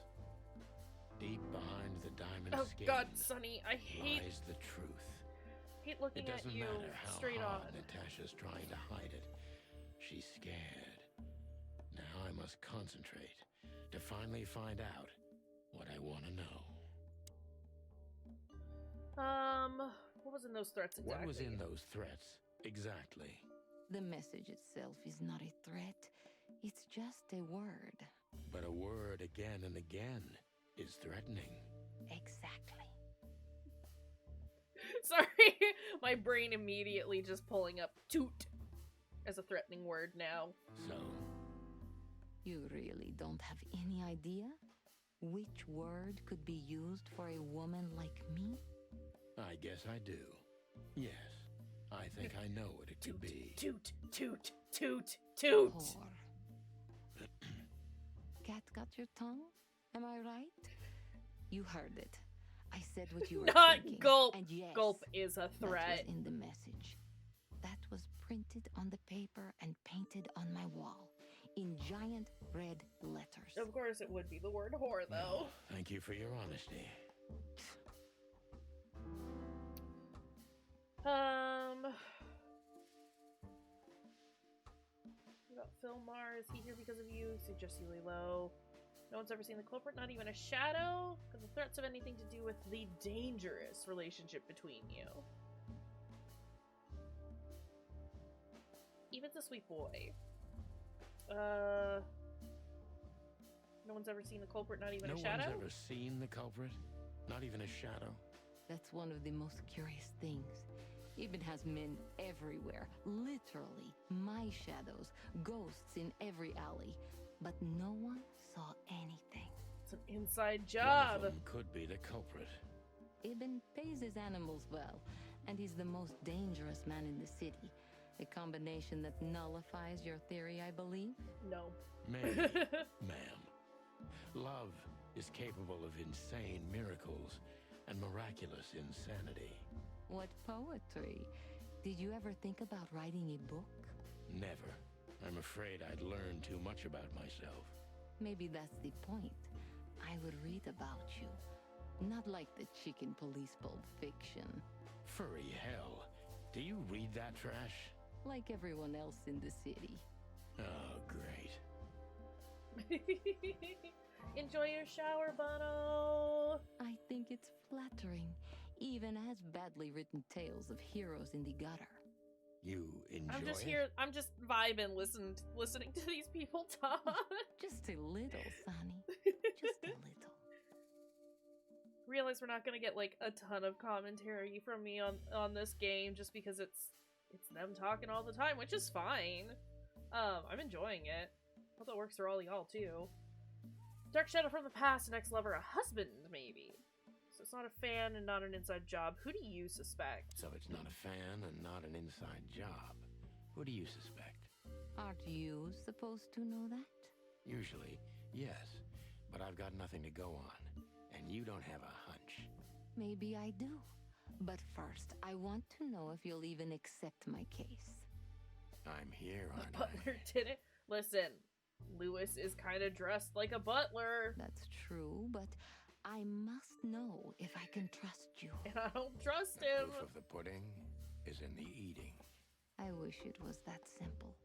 Deep behind the diamond Oh skin god, Sonny, I hate lies the truth. looking It at doesn't you matter how straight hard on. Natasha's trying to hide it. She's scared. Now I must concentrate to finally find out what I want to know. What was in those threats exactly? What was in those threats exactly? The message itself is not a threat. It's just a word. But a word again and again is threatening. Exactly. Sorry, my brain immediately just pulling up toot as a threatening word now. So, You really don't have any idea which word could be used for a woman like me? I guess I do. Yes, I think I know what it could be. Toot, toot, toot, toot. Whore. Cat got your tongue? Am I right? You heard it. I said what you were Not thinking. gulp. And yes, Gulp is a that threat. was in the message. That was printed on the paper and painted on my wall in giant red letters. Of course it would be the word whore, though. No, thank you for your honesty. What about Philmar? Is he here because of you? Suggest you lay low. No one's ever seen the culprit, not even a shadow? Because the threats have anything to do with the dangerous relationship between you. Even's a sweet boy. No one's ever seen the culprit, not even a shadow? No one's ever seen the culprit? Not even a shadow? That's one of the most curious things. Ibn has men everywhere, literally, my shadows, ghosts in every alley, but no one saw anything. It's an inside One job. of them could be the culprit. Ibn pays his animals well, and he's the most dangerous man in the city. A combination that nullifies your theory, I believe. No. Maybe, ma'am. Love is capable of insane miracles and miraculous insanity. What poetry. Did you ever think about writing a book? Never. I'm afraid I'd learn too much about myself. Maybe that's the point. I would read about you. Not like the chicken police Pulp Fiction. Furry hell. Do you read that trash? Like everyone else in the city. Oh, great. Enjoy your shower, Bono. I think it's flattering, even as badly written tales of heroes in the gutter. You enjoy I'm just it? here. I'm just vibing, listening to these people talk. Just a little, Sonny. Just a little. Realize we're not gonna get like a ton of commentary from me on this game just because it's them talking all the time, which is fine. I'm enjoying it. Hope that works for all y'all too. Dark shadow from the past, an ex-lover, a husband, maybe. So it's not a fan and not an inside job. Who do you suspect? So it's not a fan and not an inside job. Who do you suspect? Aren't you supposed to know that? Usually, yes. But I've got nothing to go on. And you don't have a hunch. Maybe I do. But first, I want to know if you'll even accept my case. I'm here, aren't Butler did it. Listen, Lewis is kind of dressed like a butler. That's true, but I must know if I can trust you. And I don't trust The him. proof of the pudding is in the eating. I wish it was that simple.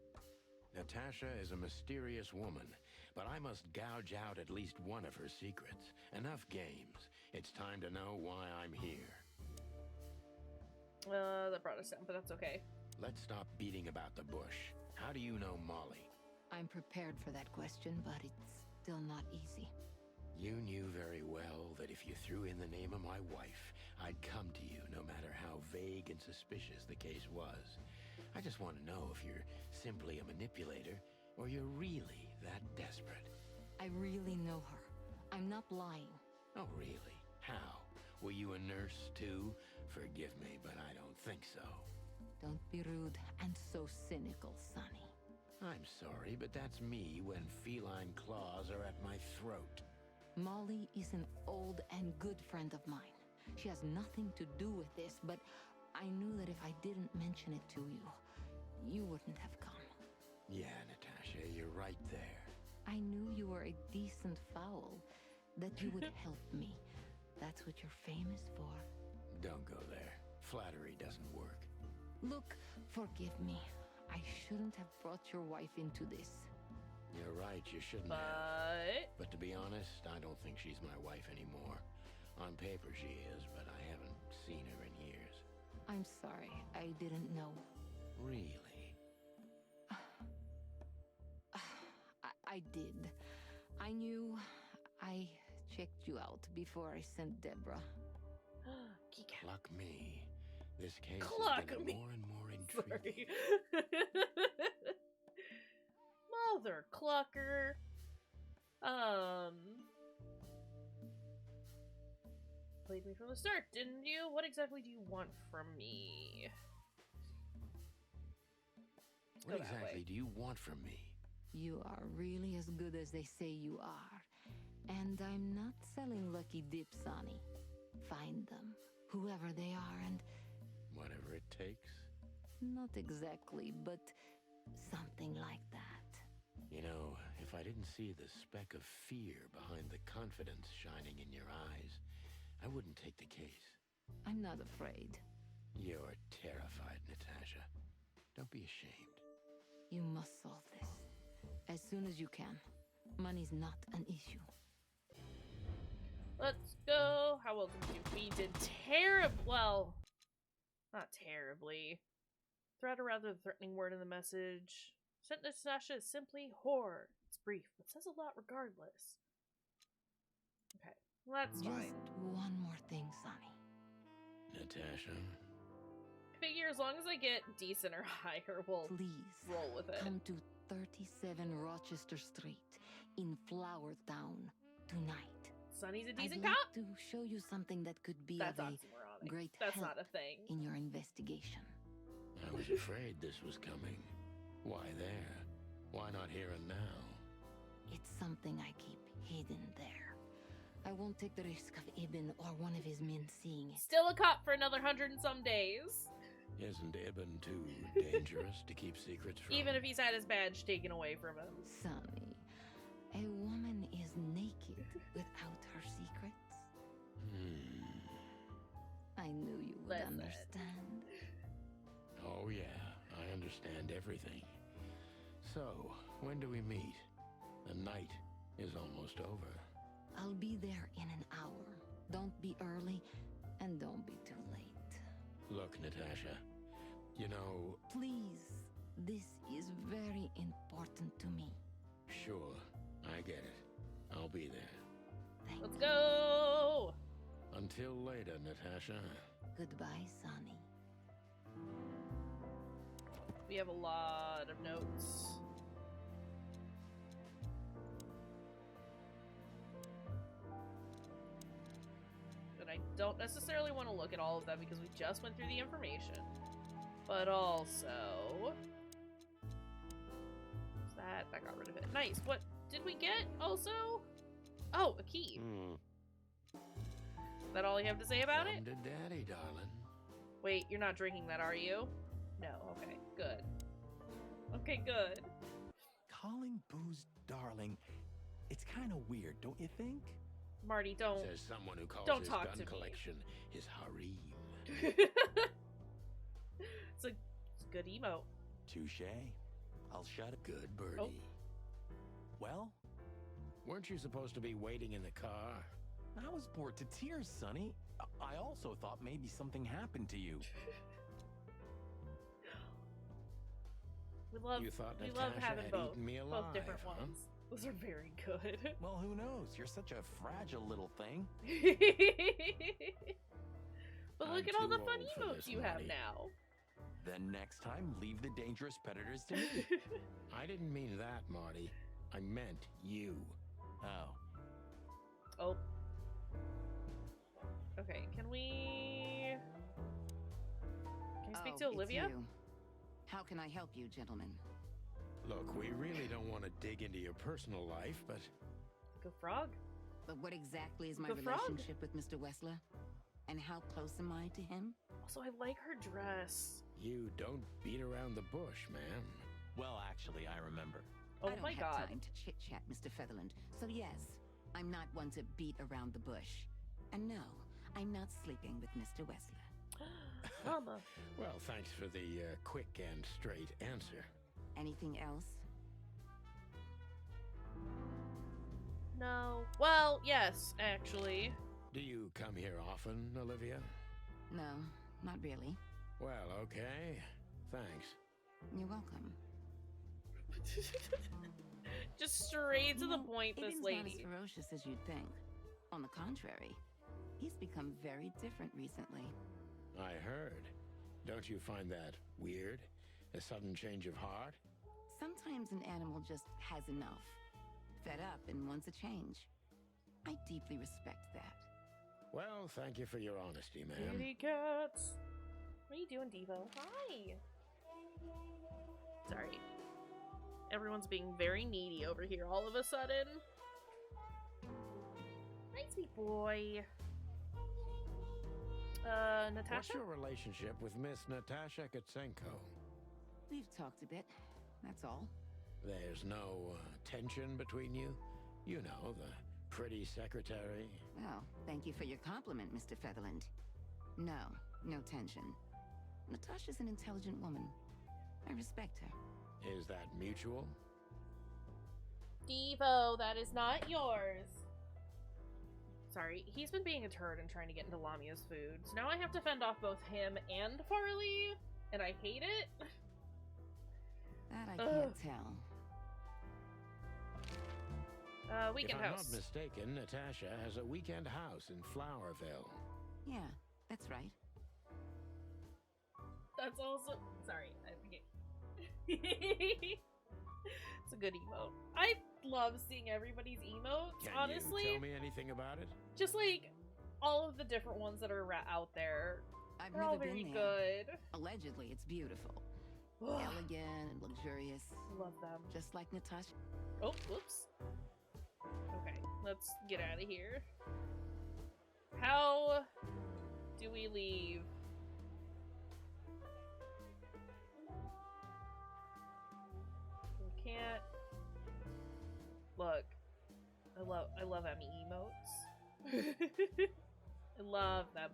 Natasha is a mysterious woman but I must gouge out at least one of her secrets. Enough games. It's time to know why I'm here. That brought us down, but that's okay. Let's stop beating about the bush. How do you know Molly? I'm prepared for that question, but it's still not easy. You knew very well that if you threw in the name of my wife, I'd come to you no matter how vague and suspicious the case was. I just want to know if you're simply a manipulator or you're really that desperate. I really know her. I'm not lying. Oh, really? How? Were you a nurse, too? Forgive me, but I don't think so. Don't be rude and so cynical, Sonny. I'm sorry, but that's me when feline claws are at my throat. Molly is an old and good friend of mine. She has nothing to do with this, but I knew that if I didn't mention it to you, you wouldn't have come. Yeah, Natasha, you're right there. I knew you were a decent fowl, that you would help me. That's what you're famous for. Don't go there. Flattery doesn't work. Look, forgive me. I shouldn't have brought your wife into this. You're right, you shouldn't have. But to be honest, I don't think she's my wife anymore. On paper she is, but I haven't seen her in years. I'm sorry, I didn't know. Really? I did. I knew. I checked you out before I sent Deborah. Cluck me. This case Cluck is getting me. more and more intriguing. Mother clucker. Played me from the start, didn't you? What exactly do you want from me? What exactly do you want from me? You are really as good as they say you are. And I'm not selling lucky dips, Sonny. Find them, whoever they are, and... Whatever it takes? Not exactly, but something like that. You know, if I didn't see the speck of fear behind the confidence shining in your eyes, I wouldn't take the case. I'm not afraid. You're terrified, Natasha. Don't be ashamed. You must solve this. As soon as you can. Money's not an issue. Let's go. How well did we do? We did terrible. Well, not terribly. Threat a rather threatening word in the message. Sent Natasha is simply horror. It's brief, but says a lot regardless. Okay, well, that's fine. Just one more thing, Sonny. Natasha? I figure as long as I get decent or higher, we'll Please roll with it. come to 37 Rochester Street in Flower Town tonight. Sonny's a decent I'd cop? like to show you something that could be That's of a oxymoronic. great That's help not a thing. in your investigation. I was afraid this was coming. Why there? Why not here and now? It's something I keep hidden there. I won't take the risk of Ibn or one of his men seeing it. Still a cop for another 100 and some days. Isn't Ibn too dangerous to keep secrets from? Even if he's had his badge taken away from him. Sonny, a woman is naked without her secrets. I knew you would Listen. understand. Oh yeah, I understand everything. So, when do we meet? The night is almost over. I'll be there in an hour. Don't be early, and don't be too late. Look, Natasha, you know... Please, this is very important to me. Sure, I get it. I'll be there. Thank Let's you. go! Until later, Natasha. Goodbye, Sonny. We have a lot of notes. And I don't necessarily want to look at all of them because we just went through the information. But also... What's that? That got rid of it. Nice. What did we get also? Oh, a key. Is that all you have to say about it? Come to daddy, darling. Wait, you're not drinking that, are you? No. Okay, good. Okay, good. Calling booze darling, it's kind of weird, don't you think? Marty, don't. Says someone who calls Don't his talk gun to me. collection his harem. It's a good emote. Touche. I'll shut it. Good birdie. Oh. Well, Weren't you supposed to be waiting in the car? I was bored to tears, Sonny. I also thought maybe something happened to you. You thought we love Natasha having had both. eaten me alive, Both different huh? ones. Those are very good. Well, who knows? You're such a fragile little thing. But I'm look at all too the fun old for emotes this, you have Marty. now. Then next time, leave the dangerous predators to me. I didn't mean that, Marty. I meant you. Oh. Oh. Okay, can we speak to Olivia? It's you. How can I help you, gentlemen? Look, we really don't want to dig into your personal life, but Go frog. But what exactly is my The frog? relationship with Mr. Wessler? And how close am I to him? Also, I like her dress. you don't beat around the bush, ma'am. Well, actually, I remember. Oh I don't my have god. time to chit-chat, Mr. Featherland. So yes, I'm not one to beat around the bush. And no, I'm not sleeping with Mr. Wessler. Mama. Well, thanks for the quick and straight answer. Anything else? No. Well, yes, actually. Do you come here often, Olivia? No, not really. Well, okay. Thanks. You're welcome. Just straight to You the know, point, this Aiden's lady. not as ferocious as you'd think. On the contrary, he's become very different recently. I heard. Don't you find that weird? A sudden change of heart? Sometimes an animal just has enough. Fed up and wants a change. I deeply respect that. Well, thank you for your honesty, ma'am. Kitty cats. What are you doing, Devo? Hi. Sorry. Everyone's being very needy over here all of a sudden. Hi, sweet boy. What's Natasha? your relationship with Miss Natasha Katsenko? We've talked a bit, that's all. There's no tension between you? You know, the pretty secretary. Well, thank you for your compliment, Mr. Featherland. No, no tension. Natasha's an intelligent woman. I respect her. Is that mutual? Devo, that is not yours. Sorry, he's been being a turd and trying to get into Lamia's food. So now I have to fend off both him and Farley, and I hate it. That I can't tell. Weekend if I'm house. not mistaken, Natasha has a weekend house in Flowerville. Yeah, that's right. That's also sorry. It's a good emote. I love seeing everybody's emotes. Can honestly, you tell me anything about it? just like all of the different ones that are out there. I've They're all never very been there. good. Allegedly, it's beautiful. Elegant and luxurious. Love them. Just like Natasha. Oh, whoops. Okay, let's get out of here. How do we leave? We can't. Look, I love Emmy emotes. I love them.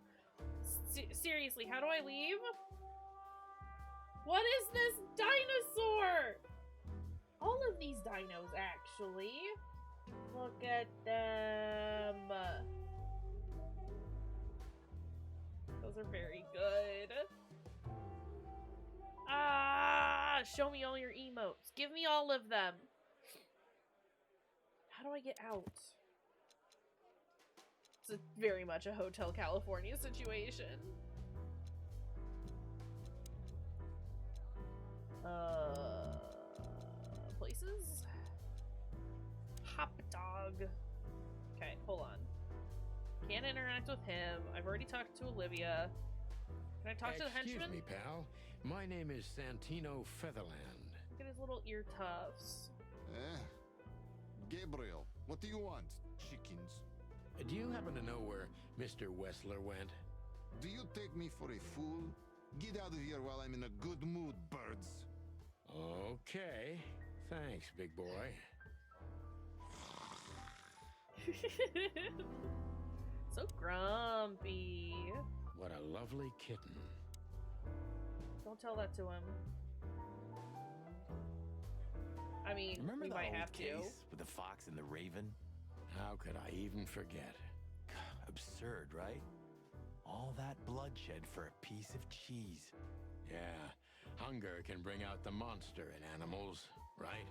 Seriously, how do I leave? What is this dinosaur? All of these dinos, actually. Look at them. Those are very good. Ah, show me all your emotes. Give me all of them. How do I get out? It's very much a Hotel California situation. Places? Hop dog. Okay, hold on. Can't interact with him. I've already talked to Olivia. Can I talk to the henchman? Excuse me, pal. My name is Santino Featherland. Look at his little ear tufts. Gabriel, what do you want? Chickens. Do you happen to know where Mr. Wessler went? Do you take me for a fool? Get out of here while I'm in a good mood, birds. Okay. Thanks, big boy. So grumpy. What a lovely kitten. Don't tell that to him. I mean, Remember we that might old have to. case with the fox and the raven? How could I even forget? Absurd, right? All that bloodshed for a piece of cheese. Yeah, hunger can bring out the monster in animals, right?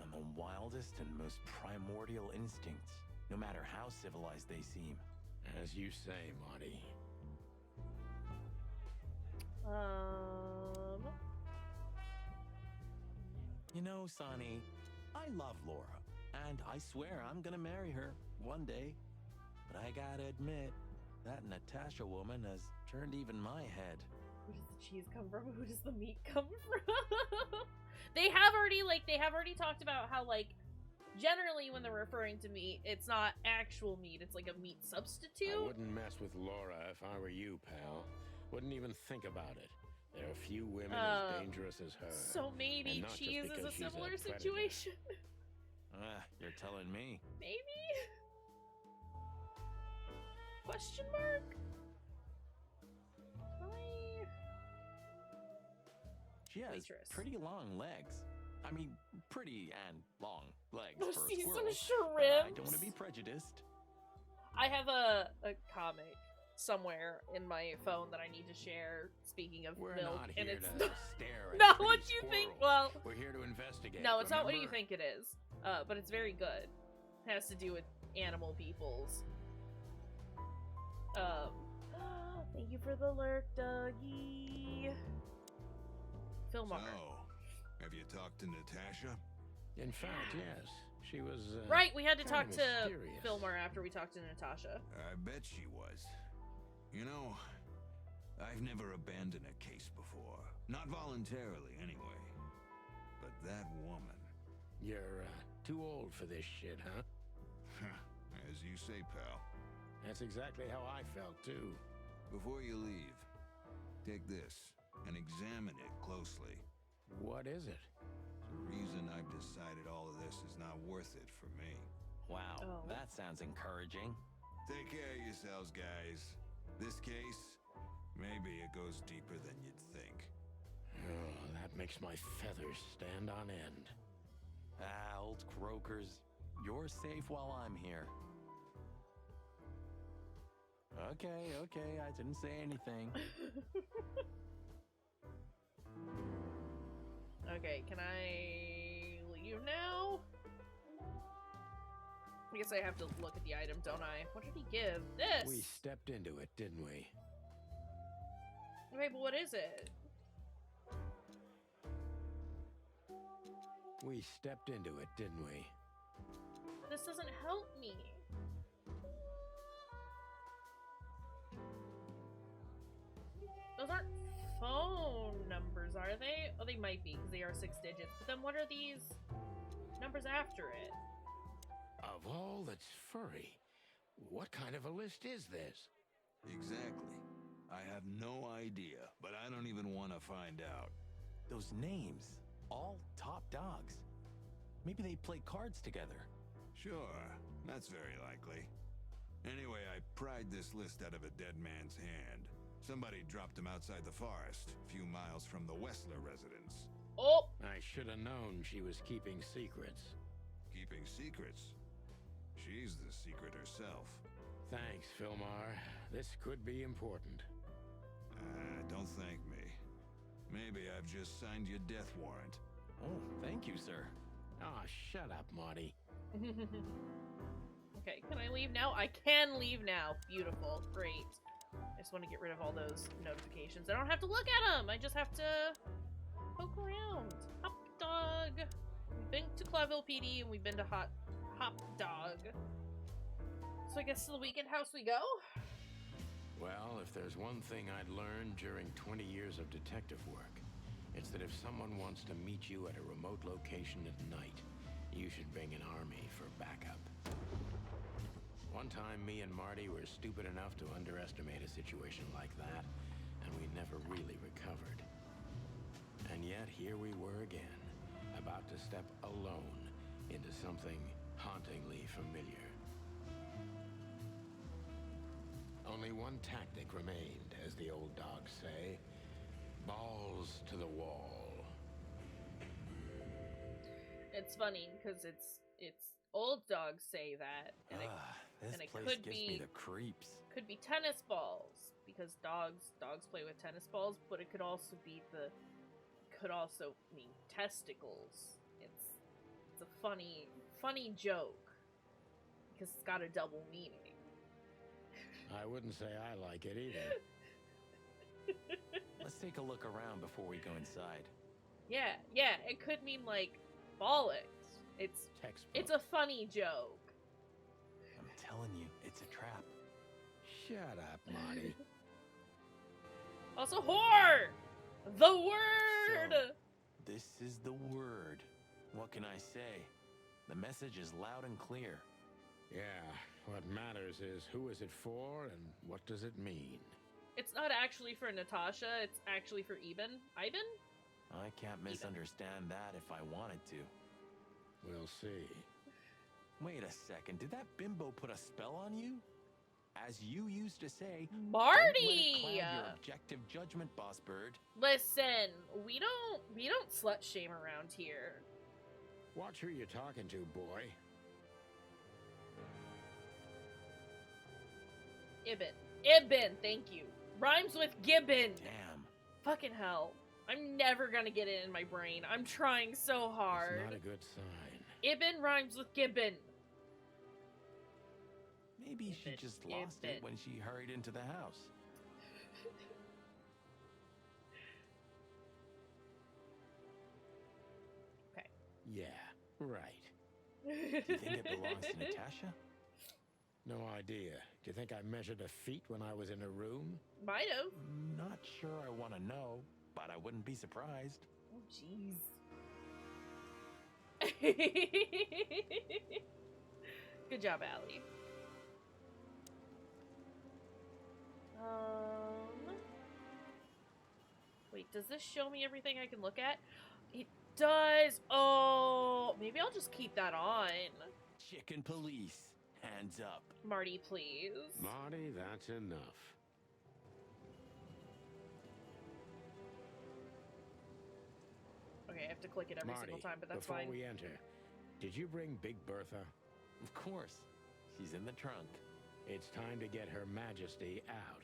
And the wildest and most primordial instincts, no matter how civilized they seem. As you say, Marty. You know, Sonny, I love Laura, and I swear I'm gonna marry her one day. But I gotta admit, that Natasha woman has turned even my head. Who does the cheese come from? Who does the meat come from? They have already talked about how, like, generally when they're referring to meat, it's not actual meat, it's like a meat substitute. I wouldn't mess with Laura if I were you, pal. Wouldn't even think about it. There are few women as dangerous as her. So maybe cheese is a similar situation. You're telling me. Maybe? Question mark? She has Waitress. pretty long legs. I mean, pretty and long legs Let's for a see some squirrel. shrimps. I don't want to be prejudiced. I have a comic somewhere in my phone that I need to share. Speaking of We're milk, not and here it's to not, stare at not pretty what you think. squirrels. Well, we're here to investigate. no, it's not what you remember? think it is. But it's very good. It has to do with animal peoples. Thank you for the lurk, Dougie. Filmar. So, have you talked to Natasha? In fact, yes. She was Right, we had to talk kinda to mysterious. Filmar after we talked to Natasha. I bet she was. You know, I've never abandoned a case before. Not voluntarily, anyway. But that woman... You're too old for this shit, huh? As you say, pal. That's exactly how I felt, too. Before you leave, take this and examine it closely. What is it? The reason I've decided all of this is not worth it for me. Wow, Oh. that sounds encouraging. Take care of yourselves, guys. This case, maybe it goes deeper than you'd think. Oh, that makes my feathers stand on end. Old croakers, you're safe while I'm here. Okay, I didn't say anything. Okay, can I leave now? I guess I have to look at the item, don't I? What did he give? This! We stepped into it, didn't we? Okay, but what is it? We stepped into it, didn't we? This doesn't help me. Those aren't phone numbers, are they? Oh, they might be, because they are 6 digits. But then what are these numbers after it? Of all that's furry, what kind of a list is this? Exactly. I have no idea, but I don't even want to find out. Those names, all top dogs. Maybe they play cards together. Sure, that's very likely. Anyway, I pried this list out of a dead man's hand. Somebody dropped him outside the forest, a few miles from the Wessler residence. Oh! I should have known she was keeping secrets. Keeping secrets? She's the secret herself. Thanks, Filmar. This could be important. Don't thank me. Maybe I've just signed your death warrant. Oh, thank you, sir. Ah, shut up, Marty. Okay, can I leave now? I can leave now. Beautiful. Great. I just want to get rid of all those notifications. I don't have to look at them. I just have to poke around. Hop Dog. We've been to Clawville PD and we've been to Hop Dog. So I guess to the weekend house we go? Well, if there's one thing I'd learned during 20 years of detective work, it's that if someone wants to meet you at a remote location at night, you should bring an army for backup. One time, me and Marty were stupid enough to underestimate a situation like that, and we never really recovered. And yet, here we were again, about to step alone into something hauntingly familiar. Only one tactic remained, as the old dogs say. Balls to the wall. It's funny because it's old dogs say that, and This and it place could gives be- me the creeps. could be tennis balls because dogs play with tennis balls, but it could also mean testicles. It's a funny joke because it's got a double meaning. I wouldn't say I like it either. Let's take a look around before we go inside. Yeah, it could mean like bollocks. It's Textbook. a funny joke. I'm telling you, it's a trap. Shut up, Marty. Also, whore! The word! So, this is the word. What can I say? The message is loud and clear. Yeah, what matters is who is it for and what does it mean? It's not actually for Natasha, it's actually for Ivan. Ivan? I can't misunderstand that if I wanted to. We'll see. Wait a second, did that bimbo put a spell on you? As you used to say, Marty! don't let it cloud your objective judgment, boss bird. Listen, we don't slut shame around here. Watch who you're talking to, boy. Ibn, thank you. Rhymes with Gibbon. Damn. Fucking hell. I'm never gonna get it in my brain. I'm trying so hard. It's not a good sign. Ibn rhymes with Gibbon. Maybe she just lost it when she hurried into the house. Okay. Yeah, right. Do you think it belongs to Natasha? No idea. Do you think I measured a feet when I was in a room? Might have. Not sure I want to know, but I wouldn't be surprised. Oh, jeez. Good job, Allie. Wait, does this show me everything I can look at? It does. Oh, maybe I'll just keep that on. Chicken police, hands up. Marty, please. Marty, that's enough. Okay, I have to click it every Marty, single time, but that's before fine. we enter, did you bring Big Bertha? Of course. She's in the trunk. It's time to get Her Majesty out.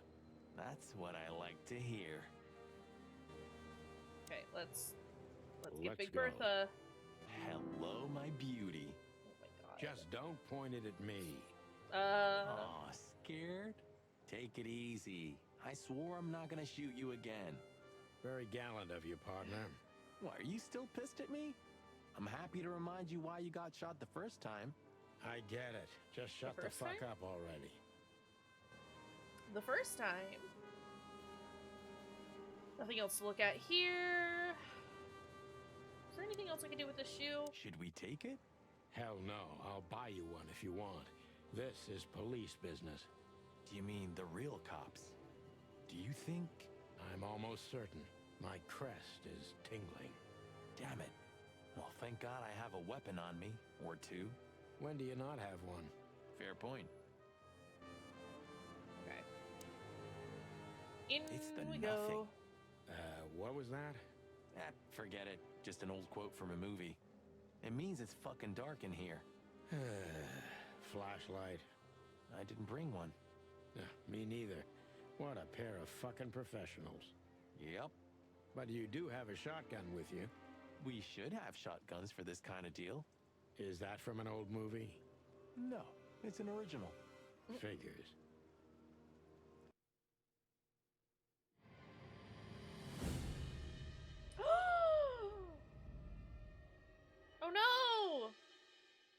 That's what I like to hear. Okay, let's get Big go. Bertha. Hello, my beauty. Oh my god. Just don't point it at me. Aw, scared? Take it easy. I swore I'm not gonna shoot you again. Very gallant of you, partner. What, are you still pissed at me? I'm happy to remind you why you got shot the first time. I get it. Just shut the first fuck time? up already. The first time. Nothing else to look at here. Is there anything else I can do with this shoe? Should we take it? Hell no. I'll buy you one if you want. This is police business. Do you mean the real cops? Do you think... I'm almost certain. My crest is tingling. Damn it. Well, thank God I have a weapon on me. Or two. When do you not have one? Fair point. Okay. In It's the we nothing. go. What was that? Forget it. Just an old quote from a movie. It means it's fucking dark in here. Flashlight. I didn't bring one. Me neither. What a pair of fucking professionals. Yep. But you do have a shotgun with you. We should have shotguns for this kind of deal. Is that from an old movie? No, it's an original. Figures. Oh no!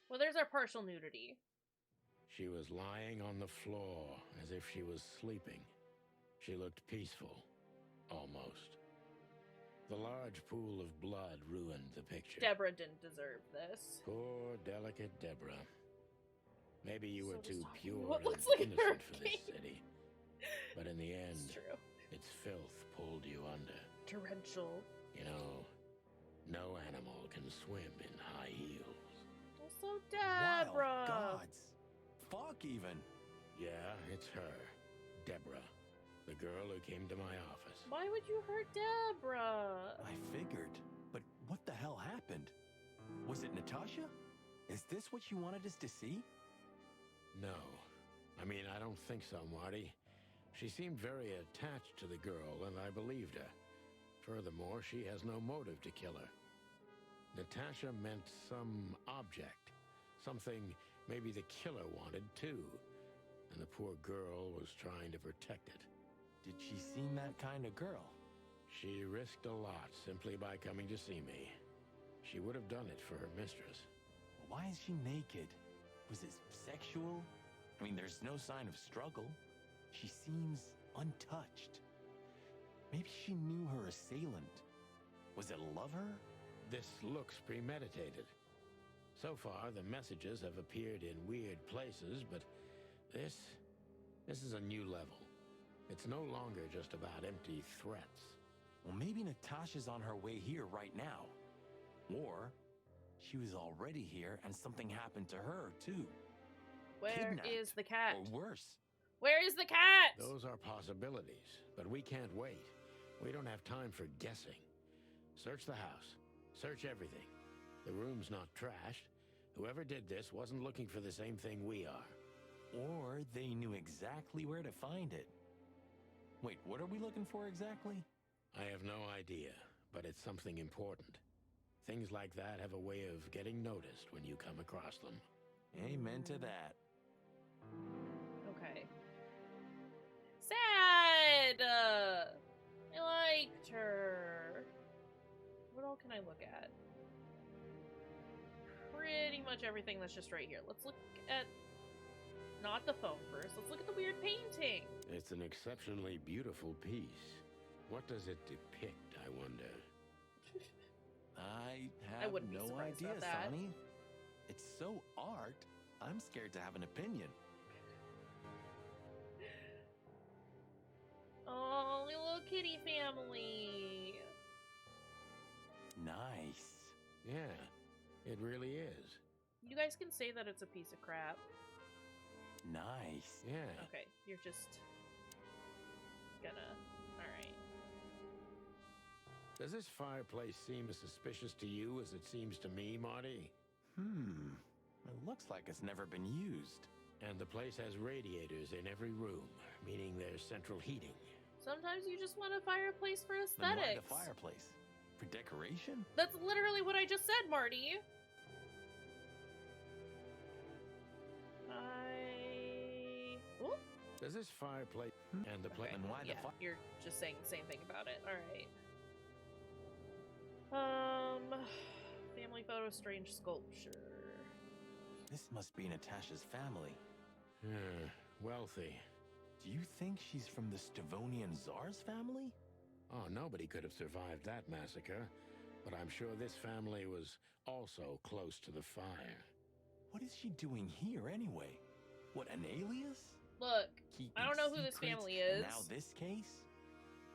Well, there's our partial nudity. She was lying on the floor as if she was sleeping. She looked peaceful. Almost. The large pool of blood ruined the picture. Deborah didn't deserve this. Poor, delicate Deborah. Maybe you were So too sorry. pure What and looks like a innocent for this hurricane? city. But in the end, It's true. its filth pulled you under. Torrential. You know, no animal can swim in high heels. Also, Wild Deborah. gods. Fuck even. Yeah, it's her. Deborah. The girl who came to my office. Why would you hurt Deborah? I figured. But what the hell happened? Was it Natasha? Is this what you wanted us to see? No. I mean, I don't think so, Marty. She seemed very attached to the girl, and I believed her. Furthermore, she has no motive to kill her. Natasha meant some object. Something maybe the killer wanted, too. And the poor girl was trying to protect it. Did she seem that kind of girl? She risked a lot simply by coming to see me. She would have done it for her mistress. Why is she naked? Was it sexual? I mean, there's no sign of struggle. She seems untouched. Maybe she knew her assailant. Was it a lover? This looks premeditated. So far, the messages have appeared in weird places, but this is a new level. It's no longer just about empty threats. Well, maybe Natasha's on her way here right now. Or she was already here and something happened to her, too. Where is the cat? Or worse. Where is the cat? Those are possibilities, but we can't wait. We don't have time for guessing. Search the house. Search everything. The room's not trashed. Whoever did this wasn't looking for the same thing we are. Or they knew exactly where to find it. Wait, what are we looking for exactly? I have no idea, but it's something important. Things like that have a way of getting noticed when you come across them. Amen to that. Okay. Sad! I liked her. What all can I look at? Pretty much everything that's just right here. Let's look at... not the phone first. Let's look at the weird painting. It's an exceptionally beautiful piece. What does it depict, I wonder? I have wouldn't be no surprised idea, about that. Sonny. It's so art, I'm scared to have an opinion. Oh, little kitty family. Nice. Yeah, it really is. You guys can say that it's a piece of crap. Nice. Yeah. Okay, you're just gonna... Alright. Does this fireplace seem as suspicious to you as it seems to me, Marty? It looks like it's never been used. And the place has radiators in every room, meaning there's central heating. Sometimes you just want a fireplace for Then why aesthetics. the fireplace? For decoration? That's literally what I just said, Marty. Ooh. Does this fireplace and the place... And why Yeah, the fire? you're just saying the same thing about it. Alright. Family photo, strange sculpture. This must be Natasha's family. Wealthy. Do you think she's from the Stavonian Tsar's family? Oh, nobody could have survived that massacre. But I'm sure this family was also close to the fire. What is she doing here anyway? What, an alias? Look, Keeping I don't know who this secrets, family and is. now this case?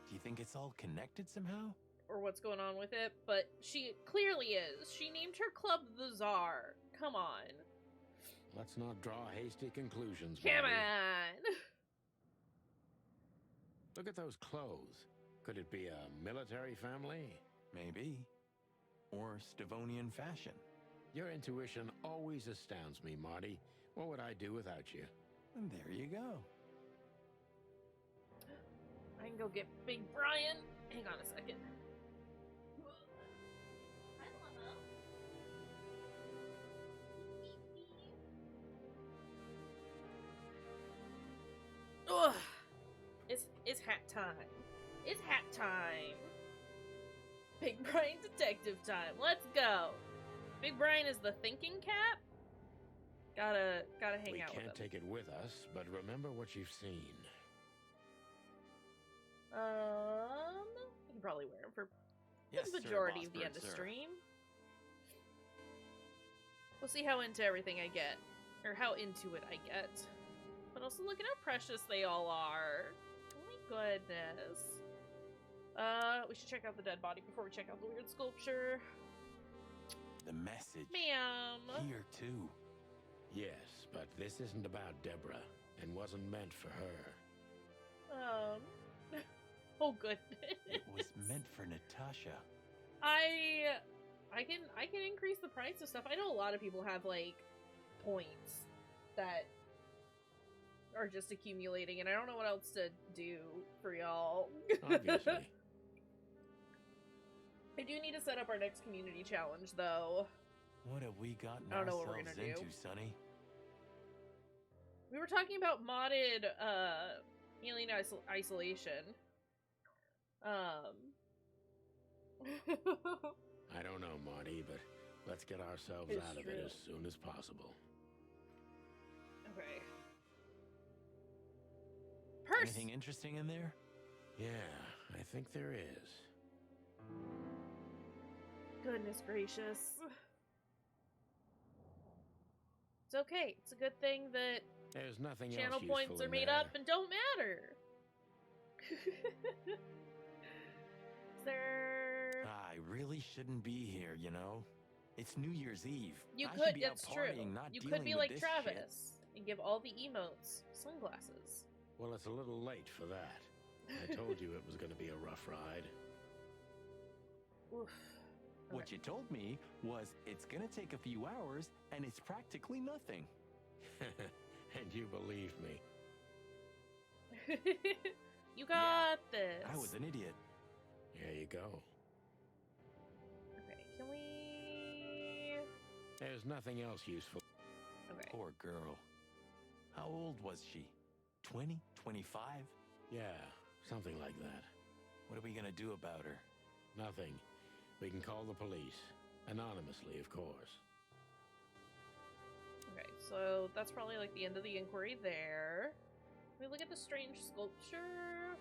Do you think it's all connected somehow? Or what's going on with it, but she clearly is. She named her club the Czar. Come on. Let's not draw hasty conclusions, Come Marty. on. Look at those clothes. Could it be a military family? Maybe. Or Stavonian fashion. Your intuition always astounds me, Marty. What would I do without you? And there you go. I can go get Big Brian. Hang on a second. Ugh. It's hat time. It's hat time. Big Brian detective time. Let's go. Big Brian is the thinking cap. Gotta hang We out with him. can't take it with us, but remember what you've seen. You can probably wear him for Yes, the sir, majority boss of the bird, end of sir. stream. We'll see how into everything I get. Or how into it I get. But also look at how precious they all are. Oh my goodness. We should check out the dead body before we check out the weird sculpture. The message. Ma'am. Here, too. Yes, but this isn't about Deborah, and wasn't meant for her. Oh goodness. It was meant for Natasha. I I can increase the price of stuff. I know a lot of people have like points that are just accumulating, and I don't know what else to do for y'all. Obviously. I do need to set up our next community challenge, though. What have we gotten I don't know what ourselves we're gonna do. into, Sonny? We were talking about modded alien isolation. I don't know, Marty, but let's get ourselves It's out of true. it as soon as possible. Okay. Purse. Anything interesting in there? Yeah, I think there is. Goodness gracious. It's okay. It's a good thing that There's nothing channel else useful points are in made there. up and don't matter. Is there... I really shouldn't be here, you know? It's New Year's Eve. You I could, should be out that's true. partying, not You dealing could be with like this Travis shit. and give all the emotes sunglasses. Well, it's a little late for that. I told you it was going to be a rough ride. Oof. What Okay. you told me was it's gonna take a few hours and it's practically nothing. And you believe me. You got this. I was an idiot. Here you go. Okay, can we... There's nothing else useful. Okay. Poor girl. How old was she? 20? 25? Yeah, something like that. What are we gonna do about her? Nothing. We can call the police. Anonymously, of course. Okay, so that's probably like the end of the inquiry there. Can we look at the strange sculpture?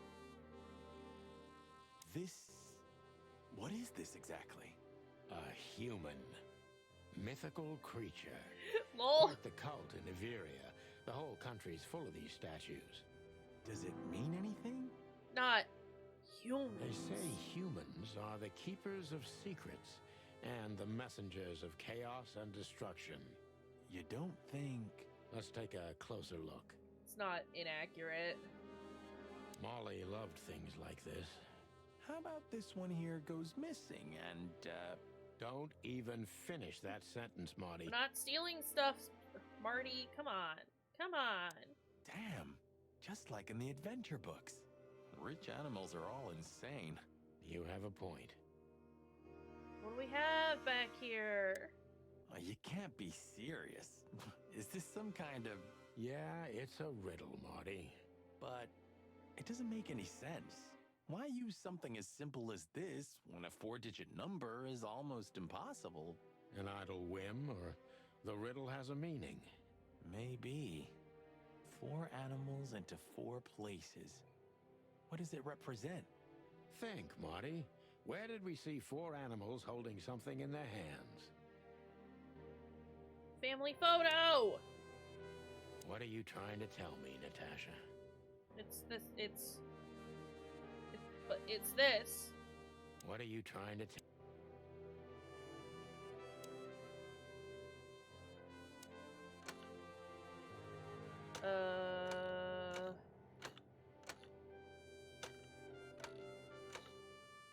This... What is this exactly? A human. Mythical creature. Lol. Quite the cult in Iveria. The whole country's full of these statues. Does it mean anything? Not humans. They say humans are the keepers of secrets and the messengers of chaos and destruction. You don't think... Let's take a closer look. It's not inaccurate. Molly loved things like this. How about this one here goes missing and, Don't even finish that sentence, Marty. We're not stealing stuff, Marty. Come on. Come on. Damn, just like in the adventure books. Rich animals are all insane. You have a point. What do we have back here? Oh, you can't be serious. Is this some kind of... Yeah, it's a riddle, Marty. But it doesn't make any sense. Why use something as simple as this when a 4-digit number is almost impossible? An idle whim, or the riddle has a meaning. Maybe. 4 animals into 4 places. What does it represent? Think, Marty. Where did we see 4 animals holding something in their hands? Family photo! What are you trying to tell me, Natasha? It's this, but it's this. What are you trying to tell?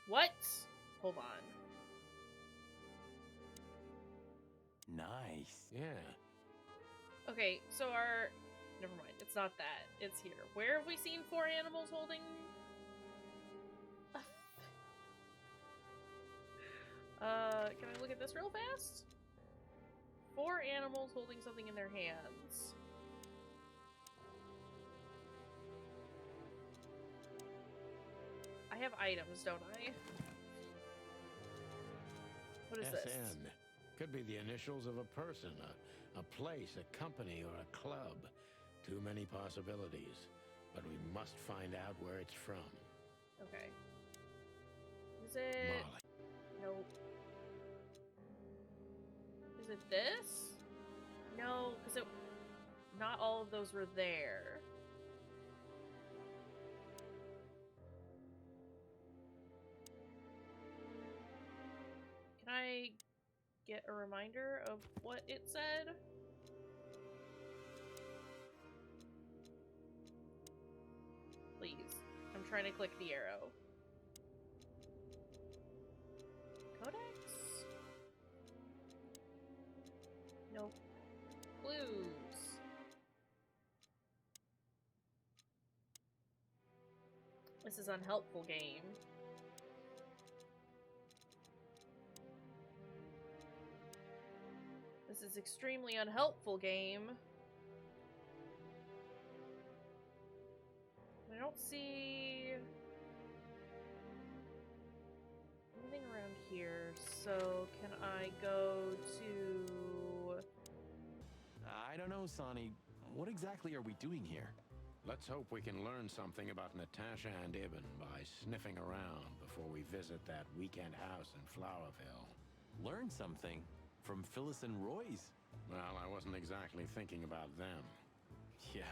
What? Hold on. Nice. Yeah. Okay, so our... Never mind, it's not that. It's here. Where have we seen 4 animals holding... can I look at this real fast? 4 animals holding something in their hands. I have items, don't I? What is this? SN. Could be the initials of a person, a place, a company, or a club. Too many possibilities. But we must find out where it's from. Okay. Is it... Molly. Nope. Is it this? No, because it... Not all of those were there. Can I get a reminder of what it said? Please. I'm trying to click the arrow. Codex? No clues. This is unhelpful game. This is extremely unhelpful game. I don't see anything around here, so can I go to... I don't know, Sonny. What exactly are we doing here? Let's hope we can learn something about Natasha and Ibn by sniffing around before we visit that weekend house in Flowerville. Learn something? From Phyllis and Roy's? Well, I wasn't exactly thinking about them. Yeah,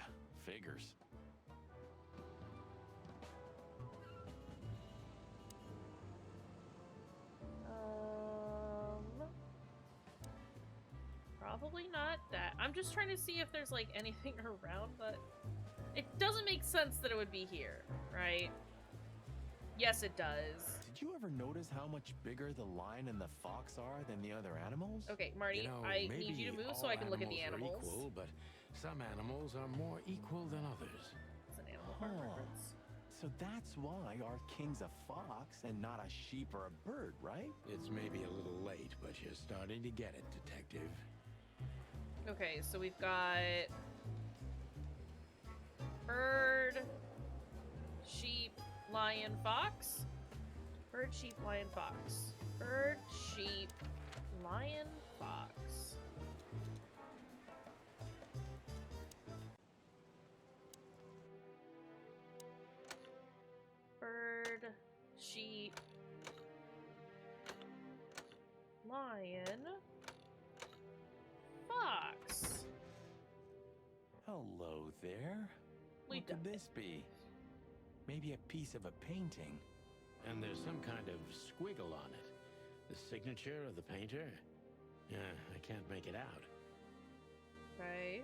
figures. Probably not that. I'm just trying to see if there's like anything around, but it doesn't make sense that it would be here, right? Yes, it does. Did you ever notice how much bigger the lion and the fox are than the other animals? Okay, Marty, You know, I maybe need you to move so I can look at the all animals. Are equal, but some animals are more equal than others. It's an animal farm reference. So that's why our king's a fox and not a sheep or a bird, right? It's maybe a little late, but you're starting to get it, Detective. Okay, so we've got bird, sheep, lion, fox. Bird, sheep, lion, fox. Bird, sheep, lion, fox. Bird, sheep, lion, fox. Hello there. What could this be? Maybe a piece of a painting. And there's some kind of squiggle on it. The signature of the painter? Yeah, I can't make it out. Okay.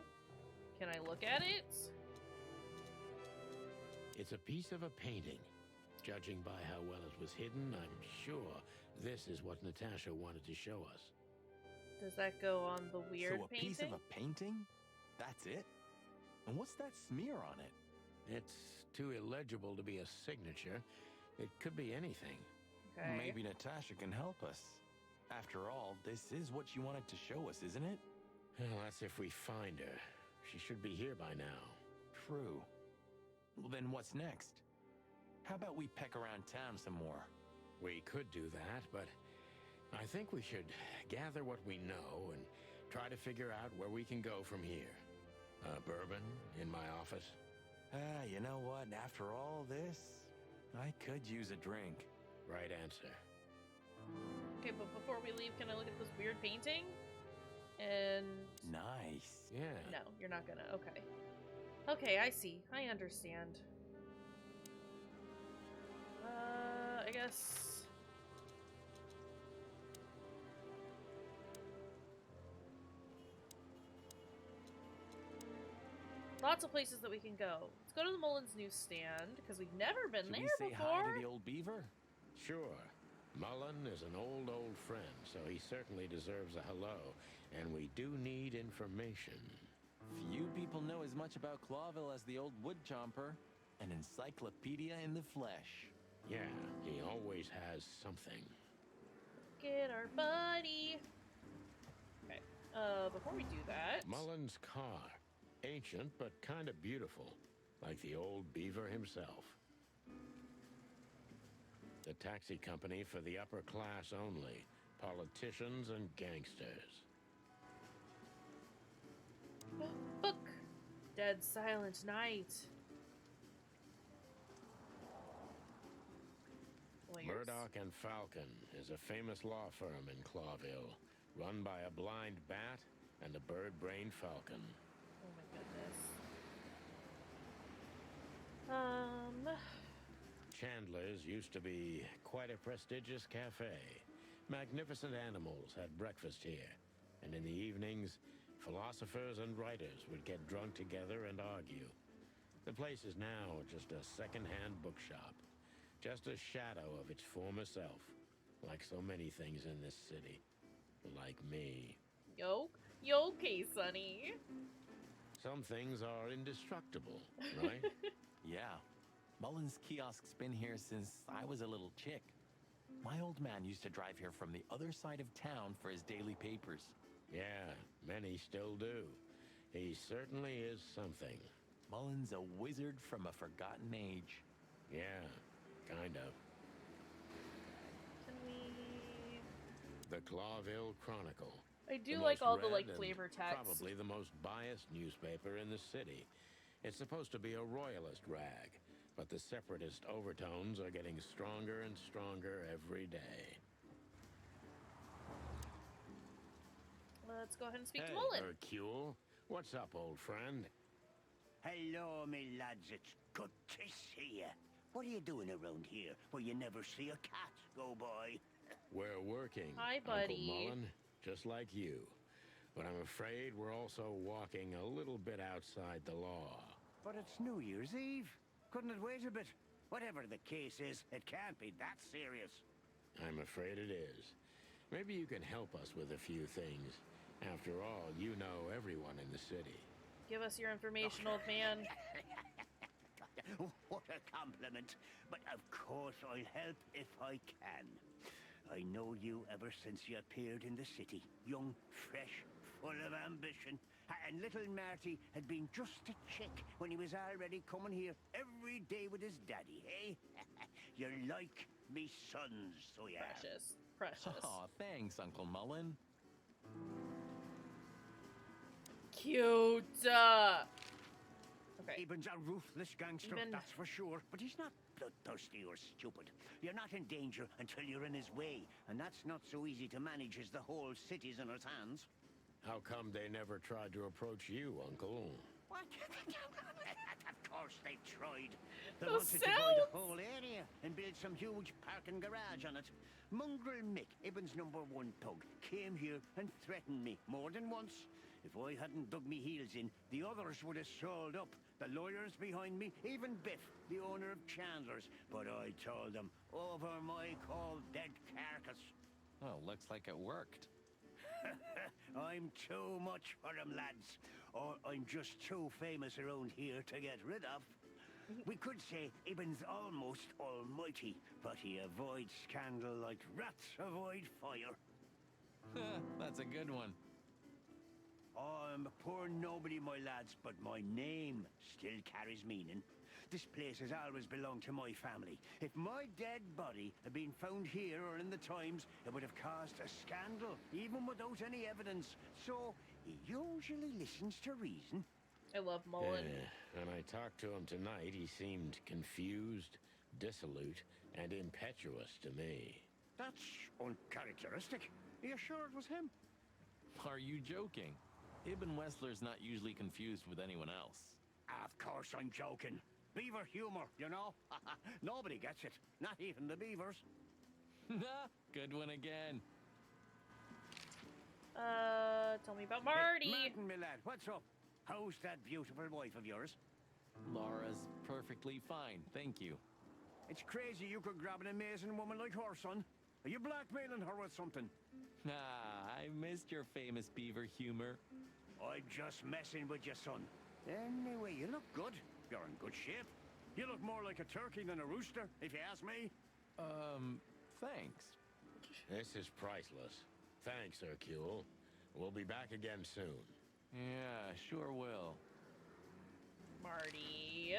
Can I look at it? It's a piece of a painting. Judging by how well it was hidden, I'm sure this is what Natasha wanted to show us. Does that go on the weird So a painting? piece of a painting? That's it? And what's that smear on it? It's too illegible to be a signature. It could be anything. Okay. Maybe Natasha can help us. After all, this is what she wanted to show us, isn't it? Well, that's if we find her. She should be here by now. True. Well, then what's next? How about we peck around town some more? We could do that, but I think we should gather what we know and try to figure out where we can go from here. Bourbon in my office? You know what? After all this, I could use a drink. Right answer. Okay, but before we leave, can I look at this weird painting? And... Nice. Yeah. No, you're not gonna. Okay. Okay, I see. I understand. I guess... Lots of places that we can go. Let's go to the Mullins newsstand, because we've never been Should there we say before. hi to the old beaver? Sure. Mullen is an old friend, so he certainly deserves a hello. And we do need information. Few people know as much about Clawville as the old wood chomper. An encyclopedia in the flesh. Yeah, he always has something. Get our buddy. Okay. Before we do that... Mullen's car. Ancient, but kind of beautiful. Like the old beaver himself. The taxi company for the upper class only. Politicians and gangsters. Book. Dead Silent Night. Lawyers. Murdoch and Falcon is a famous law firm in Clawville, run by a blind bat and a bird-brained falcon. Oh my goodness. Chandler's used to be quite a prestigious cafe. Magnificent animals had breakfast here, and in the evenings, philosophers and writers would get drunk together and argue. The place is now just a second-hand bookshop, just a shadow of its former self, like so many things in this city. Like me. Yo, You okay, Sonny? Some things are indestructible, right? Yeah. Mullen's kiosk's been here since I was a little chick. My old man used to drive here from the other side of town for his daily papers. Yeah, many still do. He certainly is something. Mullen's a wizard from a forgotten age. Yeah, kind of. Can we... The Clawville Chronicle. I do The like most all the, read like, and flavor text. Probably the most biased newspaper in the city. It's supposed to be a royalist rag, but the separatist overtones are getting stronger and stronger every day. Let's go ahead and speak Hey, to Mullen. Hercule. What's up, old friend? Hello, me lads. It's good to see you. What are you doing around here where you never see a cat go by? We're working, Hi, Uncle buddy. Mullen, just like you. But I'm afraid we're also walking a little bit outside the law. But it's New Year's Eve. Couldn't it wait a bit? Whatever the case is, it can't be that serious. I'm afraid it is. Maybe you can help us with a few things. After all, you know everyone in the city. Give us your information, old man. What a compliment. But of course I'll help if I can. I know you ever since you appeared in the city. Young, fresh, full of ambition. And little Marty had been just a chick when he was already coming here every day with his daddy, eh? You're like me sons, so yeah. Precious. Precious. Aw, thanks, Uncle Mullen. Cute. Okay. Eben's a ruthless gangster, Eben. that's for sure. But he's not bloodthirsty or stupid. You're not in danger until you're in his way. And that's not so easy to manage as the whole city's in his hands. How come they never tried to approach you, Uncle? What? Of course they've tried. They Those wanted to buy the sounds! whole area and build some huge parking garage on it. Mongrel Mick, Ibben's #1 thug, came here and threatened me more than once. If I hadn't dug me heels in, the others would have sold up. The lawyers behind me, even Biff, the owner of Chandler's. But I told them, over my cold dead carcass. Oh, looks like it worked. I'm too much for them, lads. Or I'm just too famous around here to get rid of. We could say Ibben's almost almighty, but he avoids scandal like rats avoid fire. That's a good one. I'm a poor nobody, my lads, but my name still carries meaning. This place has always belonged to my family. If my dead body had been found here or in the Times, it would have caused a scandal, even without any evidence. So, he usually listens to reason. I love Mullen. When I talked to him tonight, he seemed confused, dissolute, and impetuous to me. That's uncharacteristic. Are you sure it was him? Are you joking? Ibn Wessler's not usually confused with anyone else. Of course I'm joking. Beaver humor, you know? Nobody gets it. Not even the beavers. Good one again. Tell me about Marty. Hey, Martin, my lad, what's up? How's that beautiful wife of yours? Laura's perfectly fine, thank you. It's crazy you could grab an amazing woman like her, son. Are you blackmailing her with something? Ah, I missed your famous beaver humor. I'm just messing with you, son. Anyway, you look good. You're in good shape. You look more like a turkey than a rooster, if you ask me. Thanks. This is priceless. Thanks, Hercule. We'll be back again soon. Yeah, sure will. Marty.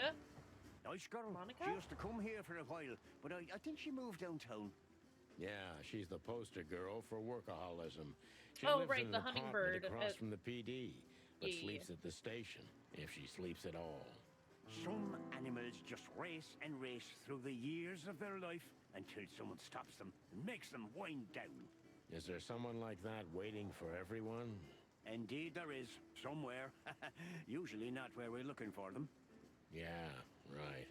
Nice girl. Monica? She used to come here for a while, but I think she moved downtown. Yeah, she's the poster girl for workaholism. She Oh, lives right, in the an apartment hummingbird across at- from the PD, but Yeah. sleeps at the station, if she sleeps at all. Some animals just race and race through the years of their life until someone stops them and makes them wind down. Is there someone like that waiting for everyone? Indeed there is, somewhere. Usually not where we're looking for them. Yeah, right.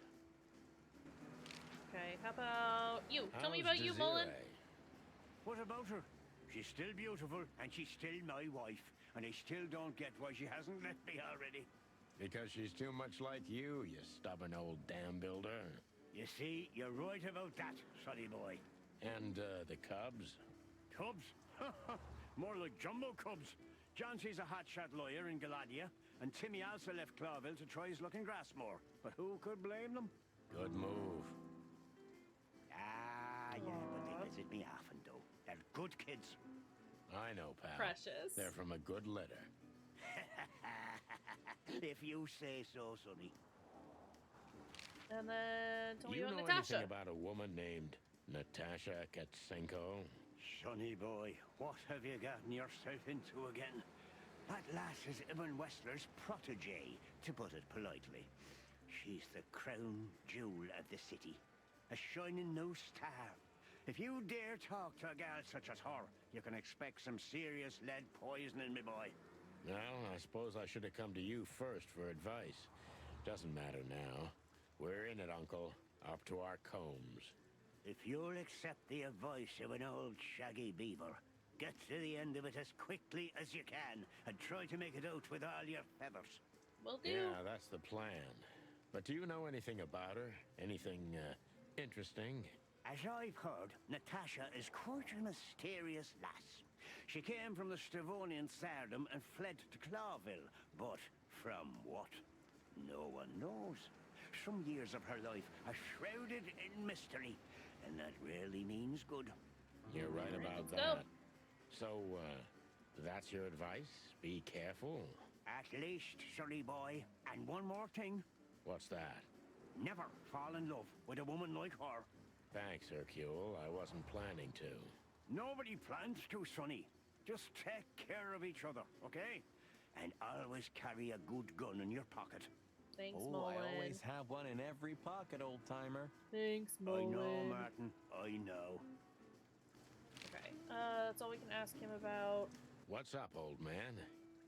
Okay, how about you? Tell me How's about you, Mullen. Desiree? What about her? She's still beautiful, and she's still my wife. And I still don't get why she hasn't left me already. Because she's too much like you stubborn old dam builder. You see, you're right about that, sonny boy. And, the cubs? Cubs? More like jumbo cubs. Johnson's a hotshot lawyer in Galadia, and Timmy also left Clawville to try his luck in Grassmore. But who could blame them? Good move. Ah, yeah, but they visit me often, though. They're good kids. I know, pal. Precious. They're from a good litter. If you say so, Sonny. And then tell Do me you about know Natasha. anything about a woman named Natasha Katsenko? Sonny boy, what have you gotten yourself into again? That lass is Ibn Wessler's protege, to put it politely. She's the crown jewel of the city, a shining new star. If you dare talk to a gal such as her, you can expect some serious lead poisoning, me boy. Well, I suppose I should have come to you first for advice. Doesn't matter now. We're in it, Uncle. Up to our combs. If you'll accept the advice of an old shaggy beaver, get to the end of it as quickly as you can, and try to make it out with all your feathers. Will do. Yeah, that's the plan. But do you know anything about her? Anything, interesting? As I've heard, Natasha is quite a mysterious lass. She came from the Stravonian Tsardom and fled to Clawville, but from what? No one knows. Some years of her life are shrouded in mystery, and that rarely means good. You're right about let's go. that. So, that's your advice? Be careful? At least, sonny boy. And one more thing. What's that? Never fall in love with a woman like her. Thanks, Hercule. I wasn't planning to. Nobody plans to, sonny. Just take care of each other, okay? And always carry a good gun in your pocket. Thanks, Oh, Mullen. I always have one in every pocket, old-timer. Thanks, I Mullen. know, Martin. I know. Okay, that's all we can ask him about. What's up, old man?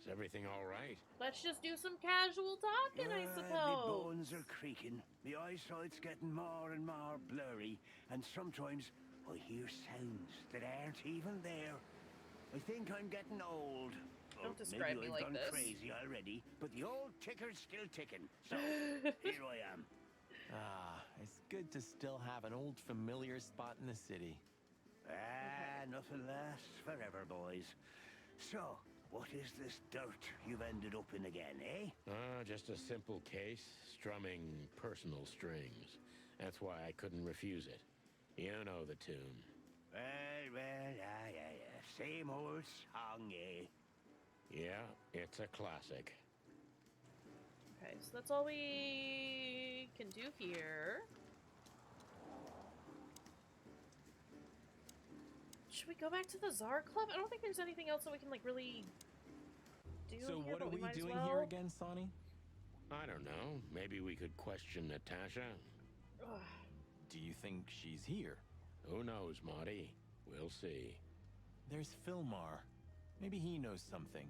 Is everything all right? Let's just do some casual talking, I My suppose. bones are creaking. My eyesight's getting more and more blurry, and sometimes I hear sounds that aren't even there. I think I'm getting old. Don't describe maybe me I've like gone this. crazy already, but the old ticker's still ticking. So here I am. Ah, it's good to still have an old familiar spot in the city. Ah, nothing lasts forever, boys. So, what is this dirt you've ended up in again, eh? Just a simple case, strumming personal strings. That's why I couldn't refuse it. You know the tune. Well, yeah. Same old song, eh? Yeah, it's a classic. Okay, so that's all we can do here. Should we go back to the Czar Club? I don't think there's anything else that we can, like, really do So here, what but are we might as doing well. here again, Sonny? I don't know. Maybe we could question Natasha? Ugh. Do you think she's here? Who knows, Marty? We'll see. There's Philmar. Maybe he knows something.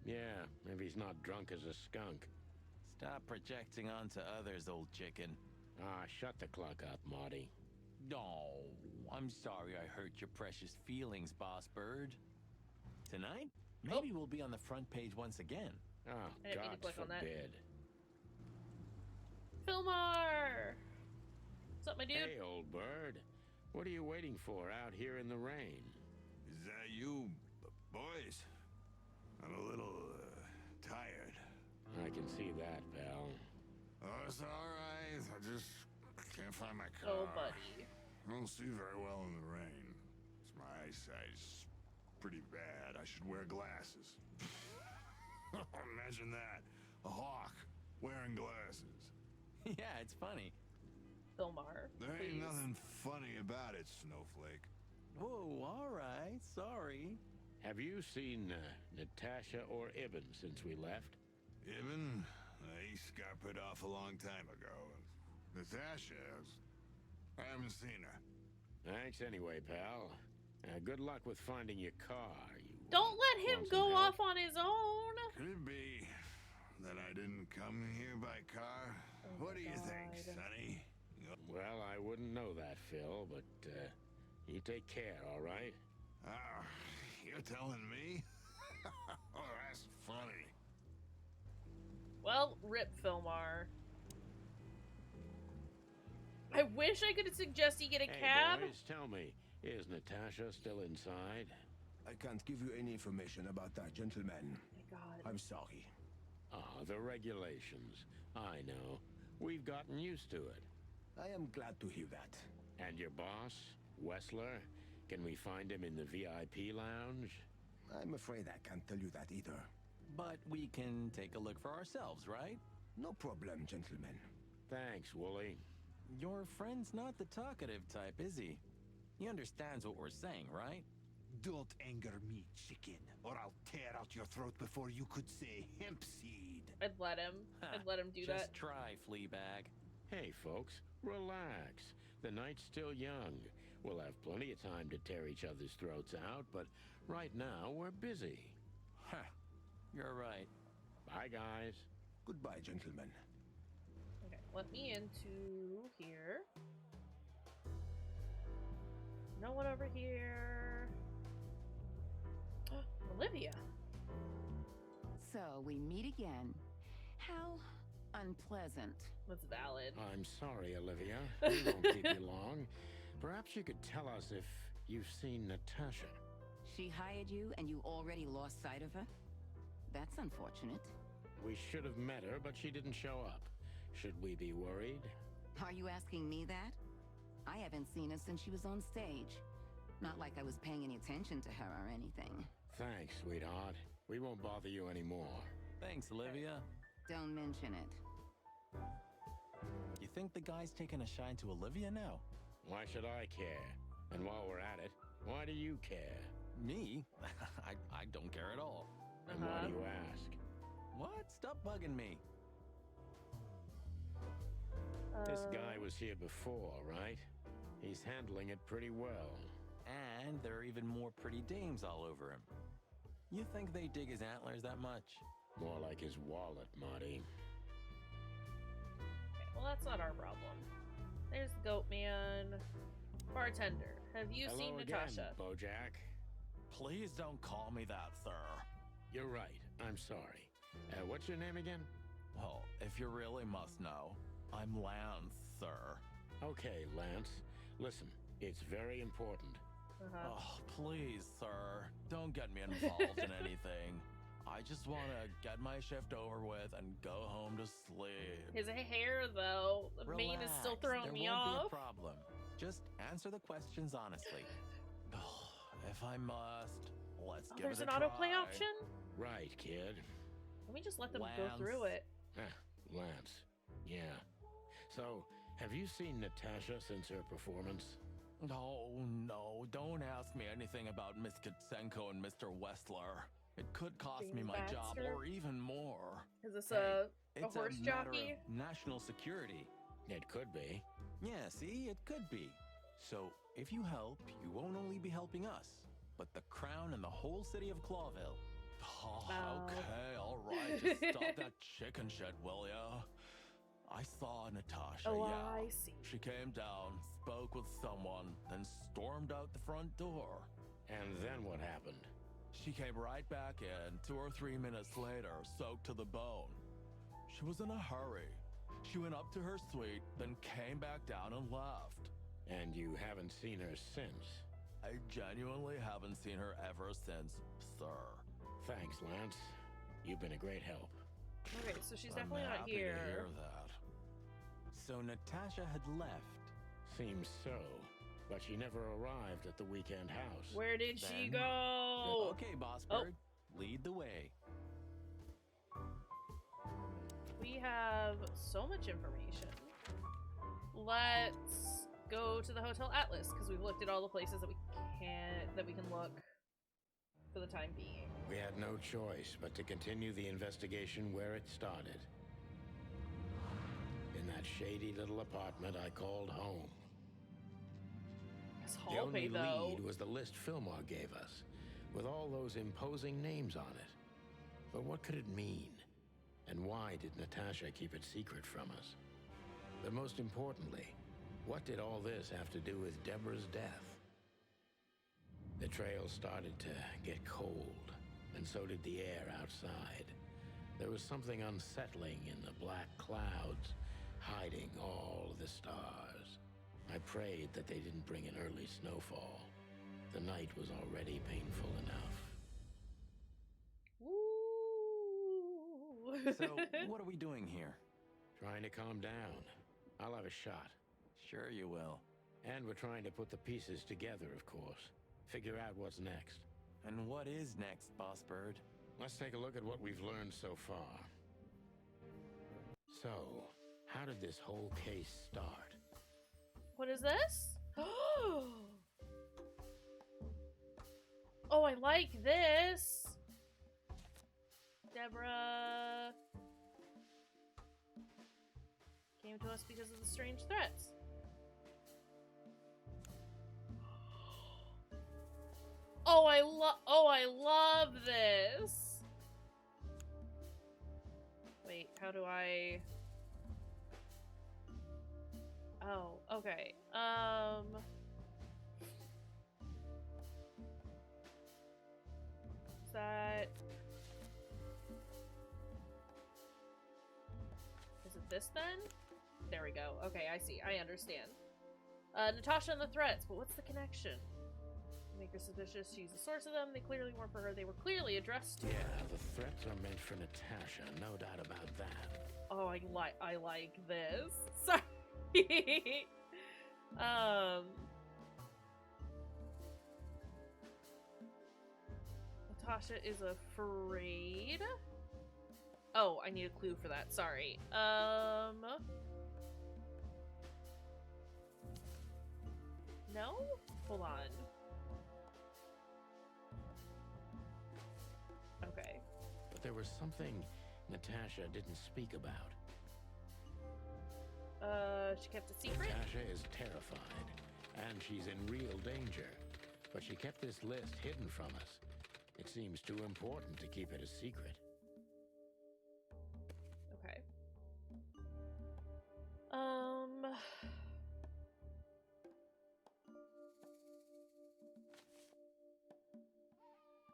Yeah, maybe he's not drunk as a skunk. Stop projecting onto others, old chicken. Ah, shut the clock up, Marty. No, I'm sorry I hurt your precious feelings, Boss Bird. Tonight, maybe we'll be on the front page once again. Oh, I didn't mean to God click on that. forbid. Philmar! What's up, my dude? Hey, old bird. What are you waiting for out here in the rain? Is that you, boys? I'm a little, tired. I can see that, pal. Oh, it's all right. I just can't find my car. Oh, buddy. I don't see very well in the rain. My eyesight's pretty bad. I should wear glasses. Imagine that. A hawk wearing glasses. Yeah, it's funny. Philmar, There ain't please. nothing funny about it, Snowflake. Whoa, all right, sorry. Have you seen Natasha or Ibn since we left? Ibn? He scuppered off a long time ago. Natasha, I haven't seen her. Thanks anyway, pal. Good luck with finding your car. You Don't let him want some go help? off on his own! Could it be that I didn't come here by car? Oh What do you think, God. Sonny? Well, I wouldn't know that, Phil, but you take care, all right? Ah, you're telling me? Oh, that's funny. Well, rip Philmar. I wish I could suggest you get a Hey, cab. boys, tell me, is Natasha still inside? I can't give you any information about that, gentleman. Oh my God. I'm sorry. Ah, the regulations. I know. We've gotten used to it. I am glad to hear that. And your boss, Wessler? Can we find him in the VIP lounge? I'm afraid I can't tell you that either. But we can take a look for ourselves, right? No problem, gentlemen. Thanks, Wooly. Your friend's not the talkative type, is he? He understands what we're saying, right? Don't anger me, chicken, or I'll tear out your throat before you could say hemp seed. I'd let him. I'd let him do that. Just try, Fleabag. Hey, folks, relax. The night's still young. We'll have plenty of time to tear each other's throats out, but right now we're busy. Huh. You're right. Bye, guys. Goodbye, gentlemen. Okay, let me into here. No one over here. Olivia. So we meet again. How unpleasant. That's valid. I'm sorry, Olivia. We won't keep you long. Perhaps you could tell us if you've seen Natasha. She hired you and you already lost sight of her? That's unfortunate. We should have met her, but she didn't show up. Should we be worried? Are you asking me that? I haven't seen her since she was on stage. Not like I was paying any attention to her or anything. Thanks, sweetheart. We won't bother you anymore. Thanks, Olivia. Don't mention it. You think the guy's taking a shine to Olivia now? Why should I care? And while we're at it, why do you care? Me? I don't care at all. And why do you ask? What? Stop bugging me. This guy was here before, right? He's handling it pretty well. And there are even more pretty dames all over him. You think they dig his antlers that much? More like his wallet, Marty. Okay, well, that's not our problem. There's the goat man. Bartender, have you seen Natasha? Again, Bojack. Please don't call me that, sir. You're right. I'm sorry. What's your name again? Well, if you really must know, I'm Lance, sir. Okay, Lance. Listen, it's very important. Oh, please, sir. Don't get me involved in anything. I just want to get my shift over with and go home to sleep. His hair, though, the mane is still throwing me off. There won't be a problem. Just answer the questions honestly. If I must, let's give it a try. There's an autoplay option? Right, kid. Let me just let them go through it. Lance. Yeah. So, have you seen Natasha since her performance? Oh, no. Don't ask me anything about Miss Kitsenko and Mr. Wessler. It could cost me my job or even more. Is this a horse it's a jockey? matter of national security. It could be. Yeah, see? It could be. So, if you help, you won't only be helping us, but the crown and the whole city of Clawville. Oh, okay, all right. Just stop that chicken shit, will ya? I saw Natasha, yeah. I see. She came down, spoke with someone, then stormed out the front door. And then what happened? She came right back in 2 or 3 minutes later, soaked to the bone. She was in a hurry. She went up to her suite, then came back down and left. And you haven't seen her since? I genuinely haven't seen her ever since, sir. Thanks, Lance. You've been a great help. Okay, so she's I'm definitely not happy here. to hear that. So Natasha had left. Seems so. But she never arrived at the weekend house. Where did she Then- go? Okay, Boss Bird. Lead the way. We have so much information. Let's go to the Hotel Atlas because we've looked at all the places that we can look for the time being. We had no choice but to continue the investigation where it started. In that shady little apartment I called home. This The hallway, only though. lead was the list Fillmore gave us, with all those imposing names on it. But what could it mean? And why did Natasha keep it secret from us? But most importantly, what did all this have to do with Deborah's death? The trail started to get cold, and so did the air outside. There was something unsettling in the black clouds, hiding all the stars. I prayed that they didn't bring an early snowfall. The night was already painful enough. Ooh. So, what are we doing here? Trying to calm down. I'll have a shot. Sure you will. And we're trying to put the pieces together, of course. Figure out what's next. And what is next, Boss Bird? Let's take a look at what we've learned so far. So, how did this whole case start? What is this? Oh, I like this. Deborah came to us because of the strange threats. Oh, I love this. Wait, how do I? Oh, okay. Is that? Is it this then? There we go. Okay, I see. I understand. Natasha and the threats, but what's the connection? Make her suspicious. She's the source of them. They clearly weren't for her. They were clearly addressed to her. Yeah, the threats are meant for Natasha. No doubt about that. Oh, I like this. Sorry. Natasha is afraid. Oh, I need a clue for that. Sorry. No? Hold on. Okay. But there was something Natasha didn't speak about. She kept a secret? Natasha is terrified, and she's in real danger. But she kept this list hidden from us. It seems too important to keep it a secret. Okay.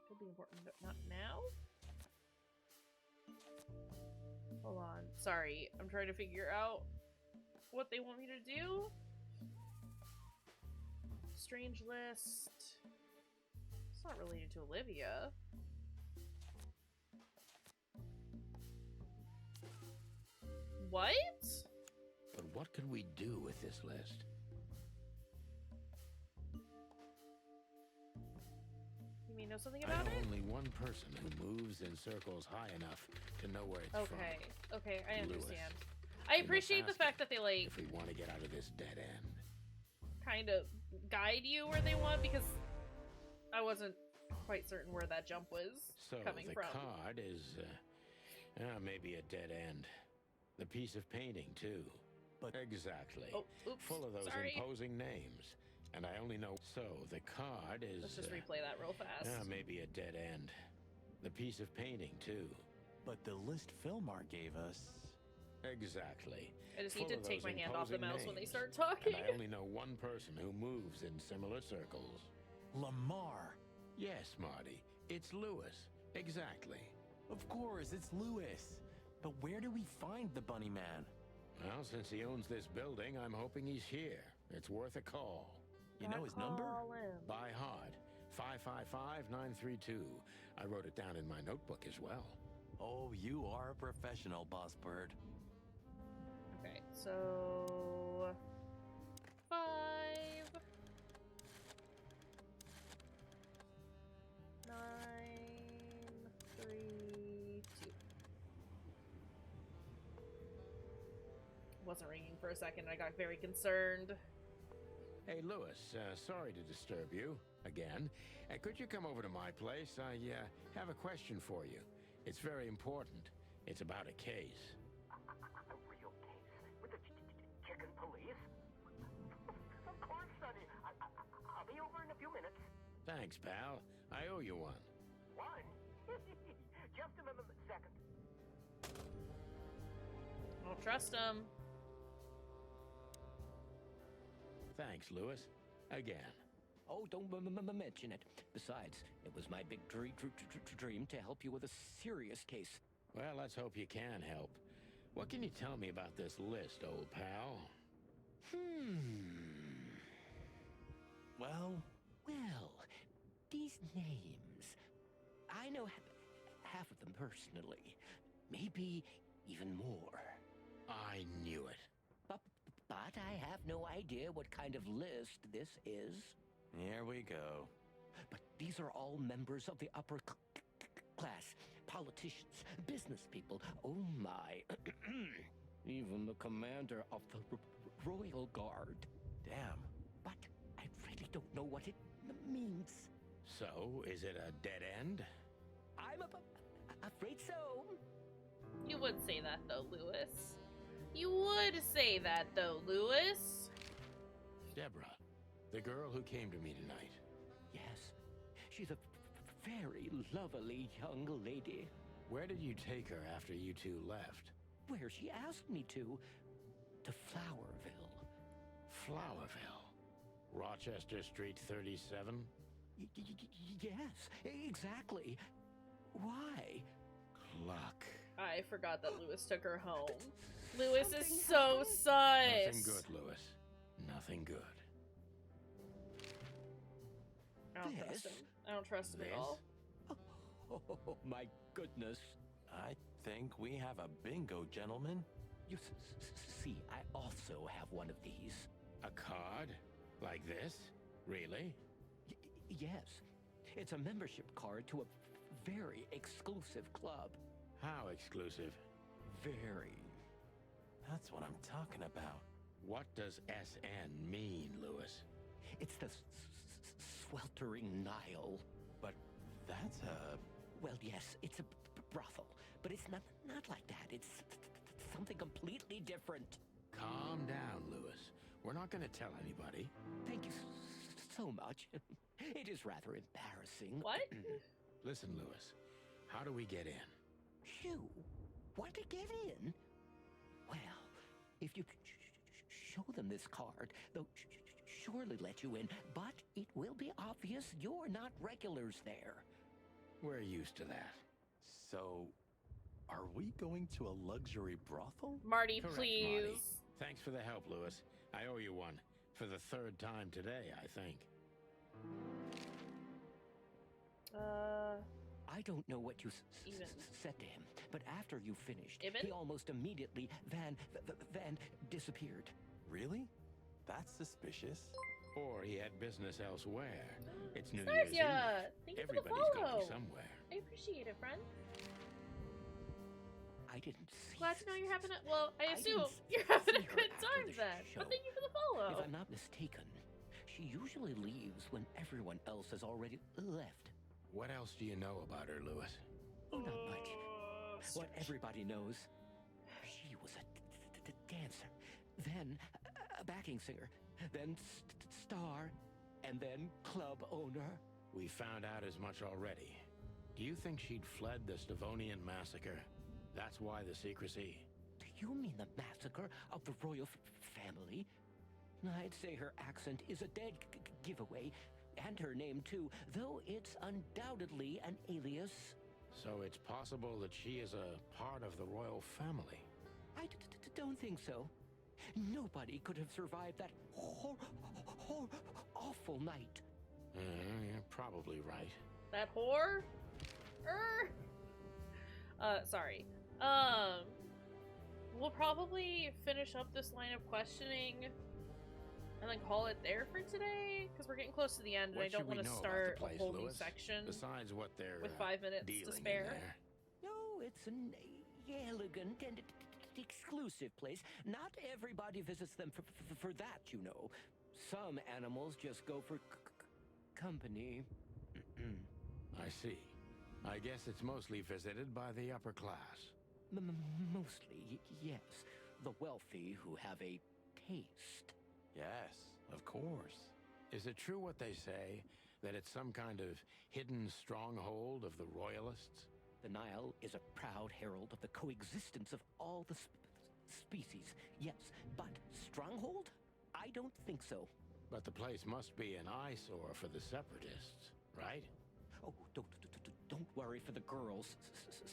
Could be important, but not now? Hold on. Sorry, I'm trying to figure out what they want me to do. Strange list. It's not related to Olivia. What? But what could we do with this list? You mean know something about I know it? only one person who moves in circles high enough to know where it's from. Okay, I Lewis. understand. I appreciate the fact that they, like, if we want to get out of this dead end. kind of guide you where they want, because I wasn't quite certain where that jump was coming from. The card is maybe a dead end. The piece of painting too. But exactly. Oh, oops. Full of those Sorry. imposing names. And I only know. So the card is. Let's just replay that real fast. Maybe a dead end. The piece of painting too. But the list Philmar gave us. Exactly. I just need Full to of take my those hand off the imposing mouse when they names. start talking. And I only know one person who moves in similar circles. Lamar. Yes, Marty. It's Lewis. Exactly. Of course, it's Lewis. But where do we find the Bunny Man? Well, since he owns this building, I'm hoping he's here. It's worth a call. You know his number? Call him. By heart. 555-932. I wrote it down in my notebook as well. Oh, you are a professional, Boss Bird. Okay, so 5 9 3 2. Wasn't ringing for a second. I got very concerned. Hey, Lewis, sorry to disturb you again. Could you come over to my place? I have a question for you. It's very important. It's about a case. A real case? With the chicken police? Of course, Sonny. I'll be over in a few minutes. Thanks, pal. I owe you one. One? Just a second. I don't trust him. Thanks, Lewis. Again. Oh, don't mention it. Besides, it was my big dream to help you with a serious case. Well, let's hope you can help. What can you tell me about this list, old pal? Well, these names. I know half of them personally. Maybe even more. I knew it. But I have no idea what kind of list this is. Here we go. But these are all members of the upper class. Politicians, business people. Oh my. Even the commander of the Royal Guard. Damn. But I really don't know what it means. So, is it a dead end? I'm afraid so. You would say that though, Lewis. You would say that though, Lewis. Deborah, the girl who came to me tonight. Yes, she's a very lovely young lady. Where did you take her after you two left? Where she asked me to Flowerville. Flowerville? Rochester Street 37? Yes, exactly. Why? Luck. I forgot that Lewis took her home. Lewis is so sus. Nothing good, Lewis. Nothing good. I don't trust him. I don't trust him at all. Oh my goodness. I think we have a bingo, gentlemen. You see, I also have one of these. A card? Like this? Really? Yes. It's a membership card to a very exclusive club. How exclusive? Very. That's what I'm talking about. What does SN mean, Lewis? It's the sweltering Nile. But that's a... Well, yes, it's a brothel. But it's not like that. It's something completely different. Calm down, Lewis. We're not going to tell anybody. Thank you so much. It is rather embarrassing. What? Listen, Lewis. How do we get in? You want to get in? Well, if you show them this card, they'll surely let you in, but it will be obvious you're not regulars there. We're used to that. So, are we going to a luxury brothel? Marty, Correct, please. Marty. Thanks for the help, Lewis. I owe you one. For the third time today, I think. I don't know what you Even. said to him, but after you finished, Even? he almost immediately van disappeared. Really? That's suspicious. Or he had business elsewhere. It's New Stars, Year's Eve. yeah. Thank you for the Everybody's follow. going somewhere. I appreciate it, friend. I didn't see. Glad to know you're having a well. I I assume didn't you're having a see her good after time the then. show. But thank you for the follow. If I'm not mistaken, she usually leaves when everyone else has already left. What else do you know about her, Lewis? Oh, not much. What everybody knows, she was a dancer, then a backing singer, then star, and then club owner. We found out as much already. Do you think she'd fled the Stavonian massacre? That's why the secrecy. Do you mean the massacre of the royal family? I'd say her accent is a dead giveaway, and her name too, though it's undoubtedly an alias. So it's possible that she is a part of the royal family. I don't think so. Nobody could have survived that awful night. You're probably right. That whore? Sorry. We'll probably finish up this line of questioning and then call it there for today, because we're getting close to the end, and I don't want to start a whole new section Besides what they're with 5 minutes to dealing in spare. there. No, it's an elegant and exclusive place. Not everybody visits them for that, you know. Some animals just go for company. I see. I guess it's mostly visited by the upper class. Mostly, yes. The wealthy who have a taste. Yes, of course. Is it true what they say, that it's some kind of hidden stronghold of the royalists? The Nile is a proud herald of the coexistence of all the species. Yes, but stronghold? I don't think so. But the place must be an eyesore for the separatists, right? Oh, don't worry for the girls,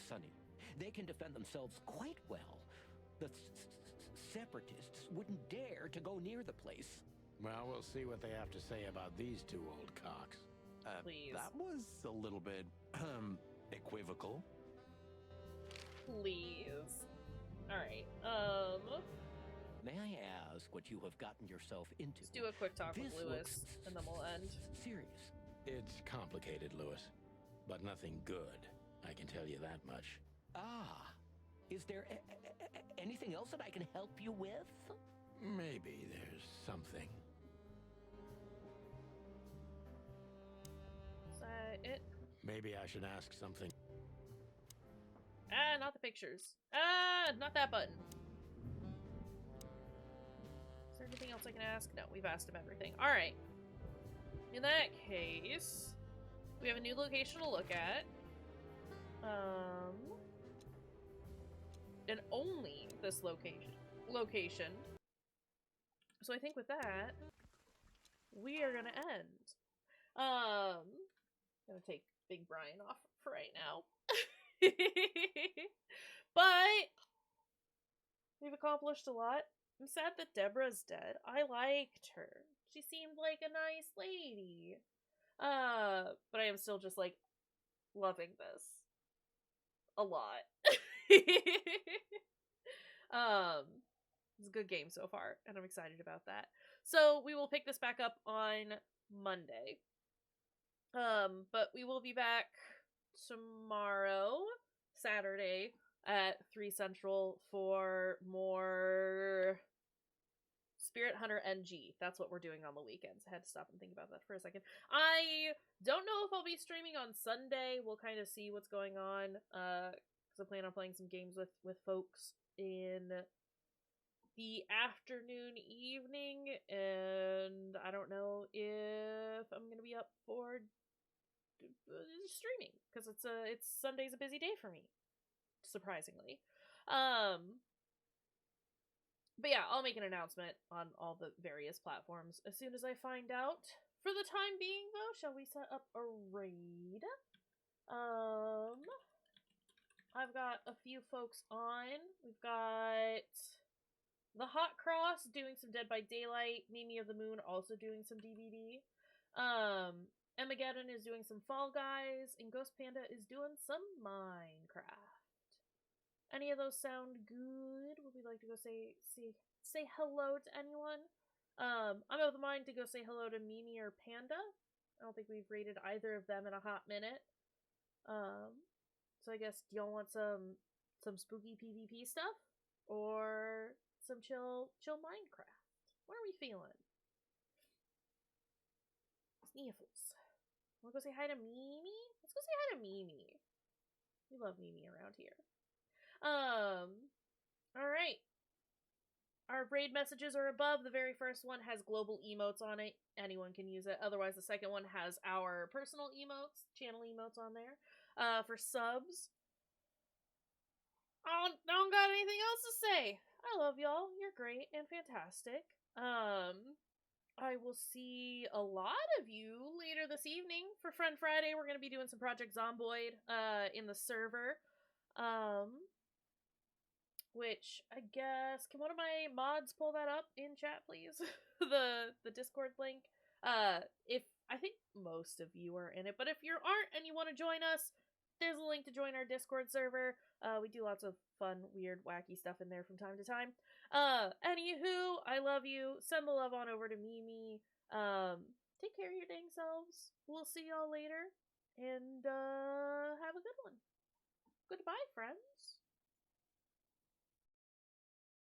Sonny. They can defend themselves quite well. The separatists wouldn't dare to go near the place. Well, we'll see what they have to say about these two old cocks. Please. That was a little bit, equivocal. Please. Alright, May I ask what you have gotten yourself into? let's do a quick talk with This Lewis, looks and then we'll end. serious. It's complicated, Lewis, but nothing good. I can tell you that much. Ah, is there anything else that I can help you with? Maybe there's something. Is that it? Maybe I should ask something. Ah, not the pictures. Ah, not that button. Is there anything else I can ask? No, we've asked him everything. Alright. In that case, we have a new location to look at. And only this location. So I think with that, we are gonna end. Gonna take Big Brian off for right now. But we've accomplished a lot. I'm sad that Deborah's dead. I liked her. She seemed like a nice lady. But I am still just like loving this a lot. It's a good game so far, and I'm excited about that. So we will pick this back up on Monday. But we will be back tomorrow, Saturday, at 3 Central for more Spirit Hunter NG. That's what we're doing on the weekends. I had to stop and think about that for a second. I don't know if I'll be streaming on Sunday. We'll kind of see what's going on. Because I plan on playing some games with folks in the afternoon, evening, and I don't know if I'm gonna be up for streaming because it's Sunday's a busy day for me, surprisingly. But yeah, I'll make an announcement on all the various platforms as soon as I find out. For the time being, though, shall we set up a raid? I've got a few folks on. We've got the Hot Cross doing some Dead by Daylight. Mimi of the Moon also doing some DBD. Emageddon is doing some Fall Guys, and Ghost Panda is doing some Minecraft. Any of those sound good? Would we like to go say hello to anyone? I'm of the mind to go say hello to Mimi or Panda. I don't think we've rated either of them in a hot minute. So I guess, do y'all want some spooky PvP stuff? Or some chill Minecraft? What are we feeling? Sniffles. Wanna go say hi to Mimi? Let's go say hi to Mimi. We love Mimi around here. Alright. Our raid messages are above. The very first one has global emotes on it. Anyone can use it. Otherwise, the second one has our personal emotes, channel emotes on there. For subs, I don't got anything else to say. I love y'all. You're great and fantastic. I will see a lot of you later this evening for Friend Friday. We're going to be doing some Project Zomboid in the server. Which, I guess, can one of my mods pull that up in chat, please? the Discord link. I think most of you are in it, but if you aren't and you want to join us, there's a link to join our Discord server. We do lots of fun, weird, wacky stuff in there from time to time. Anywho, I love you. Send the love on over to Mimi. Take care of your dang selves. We'll see y'all later. And, have a good one. Goodbye, friends.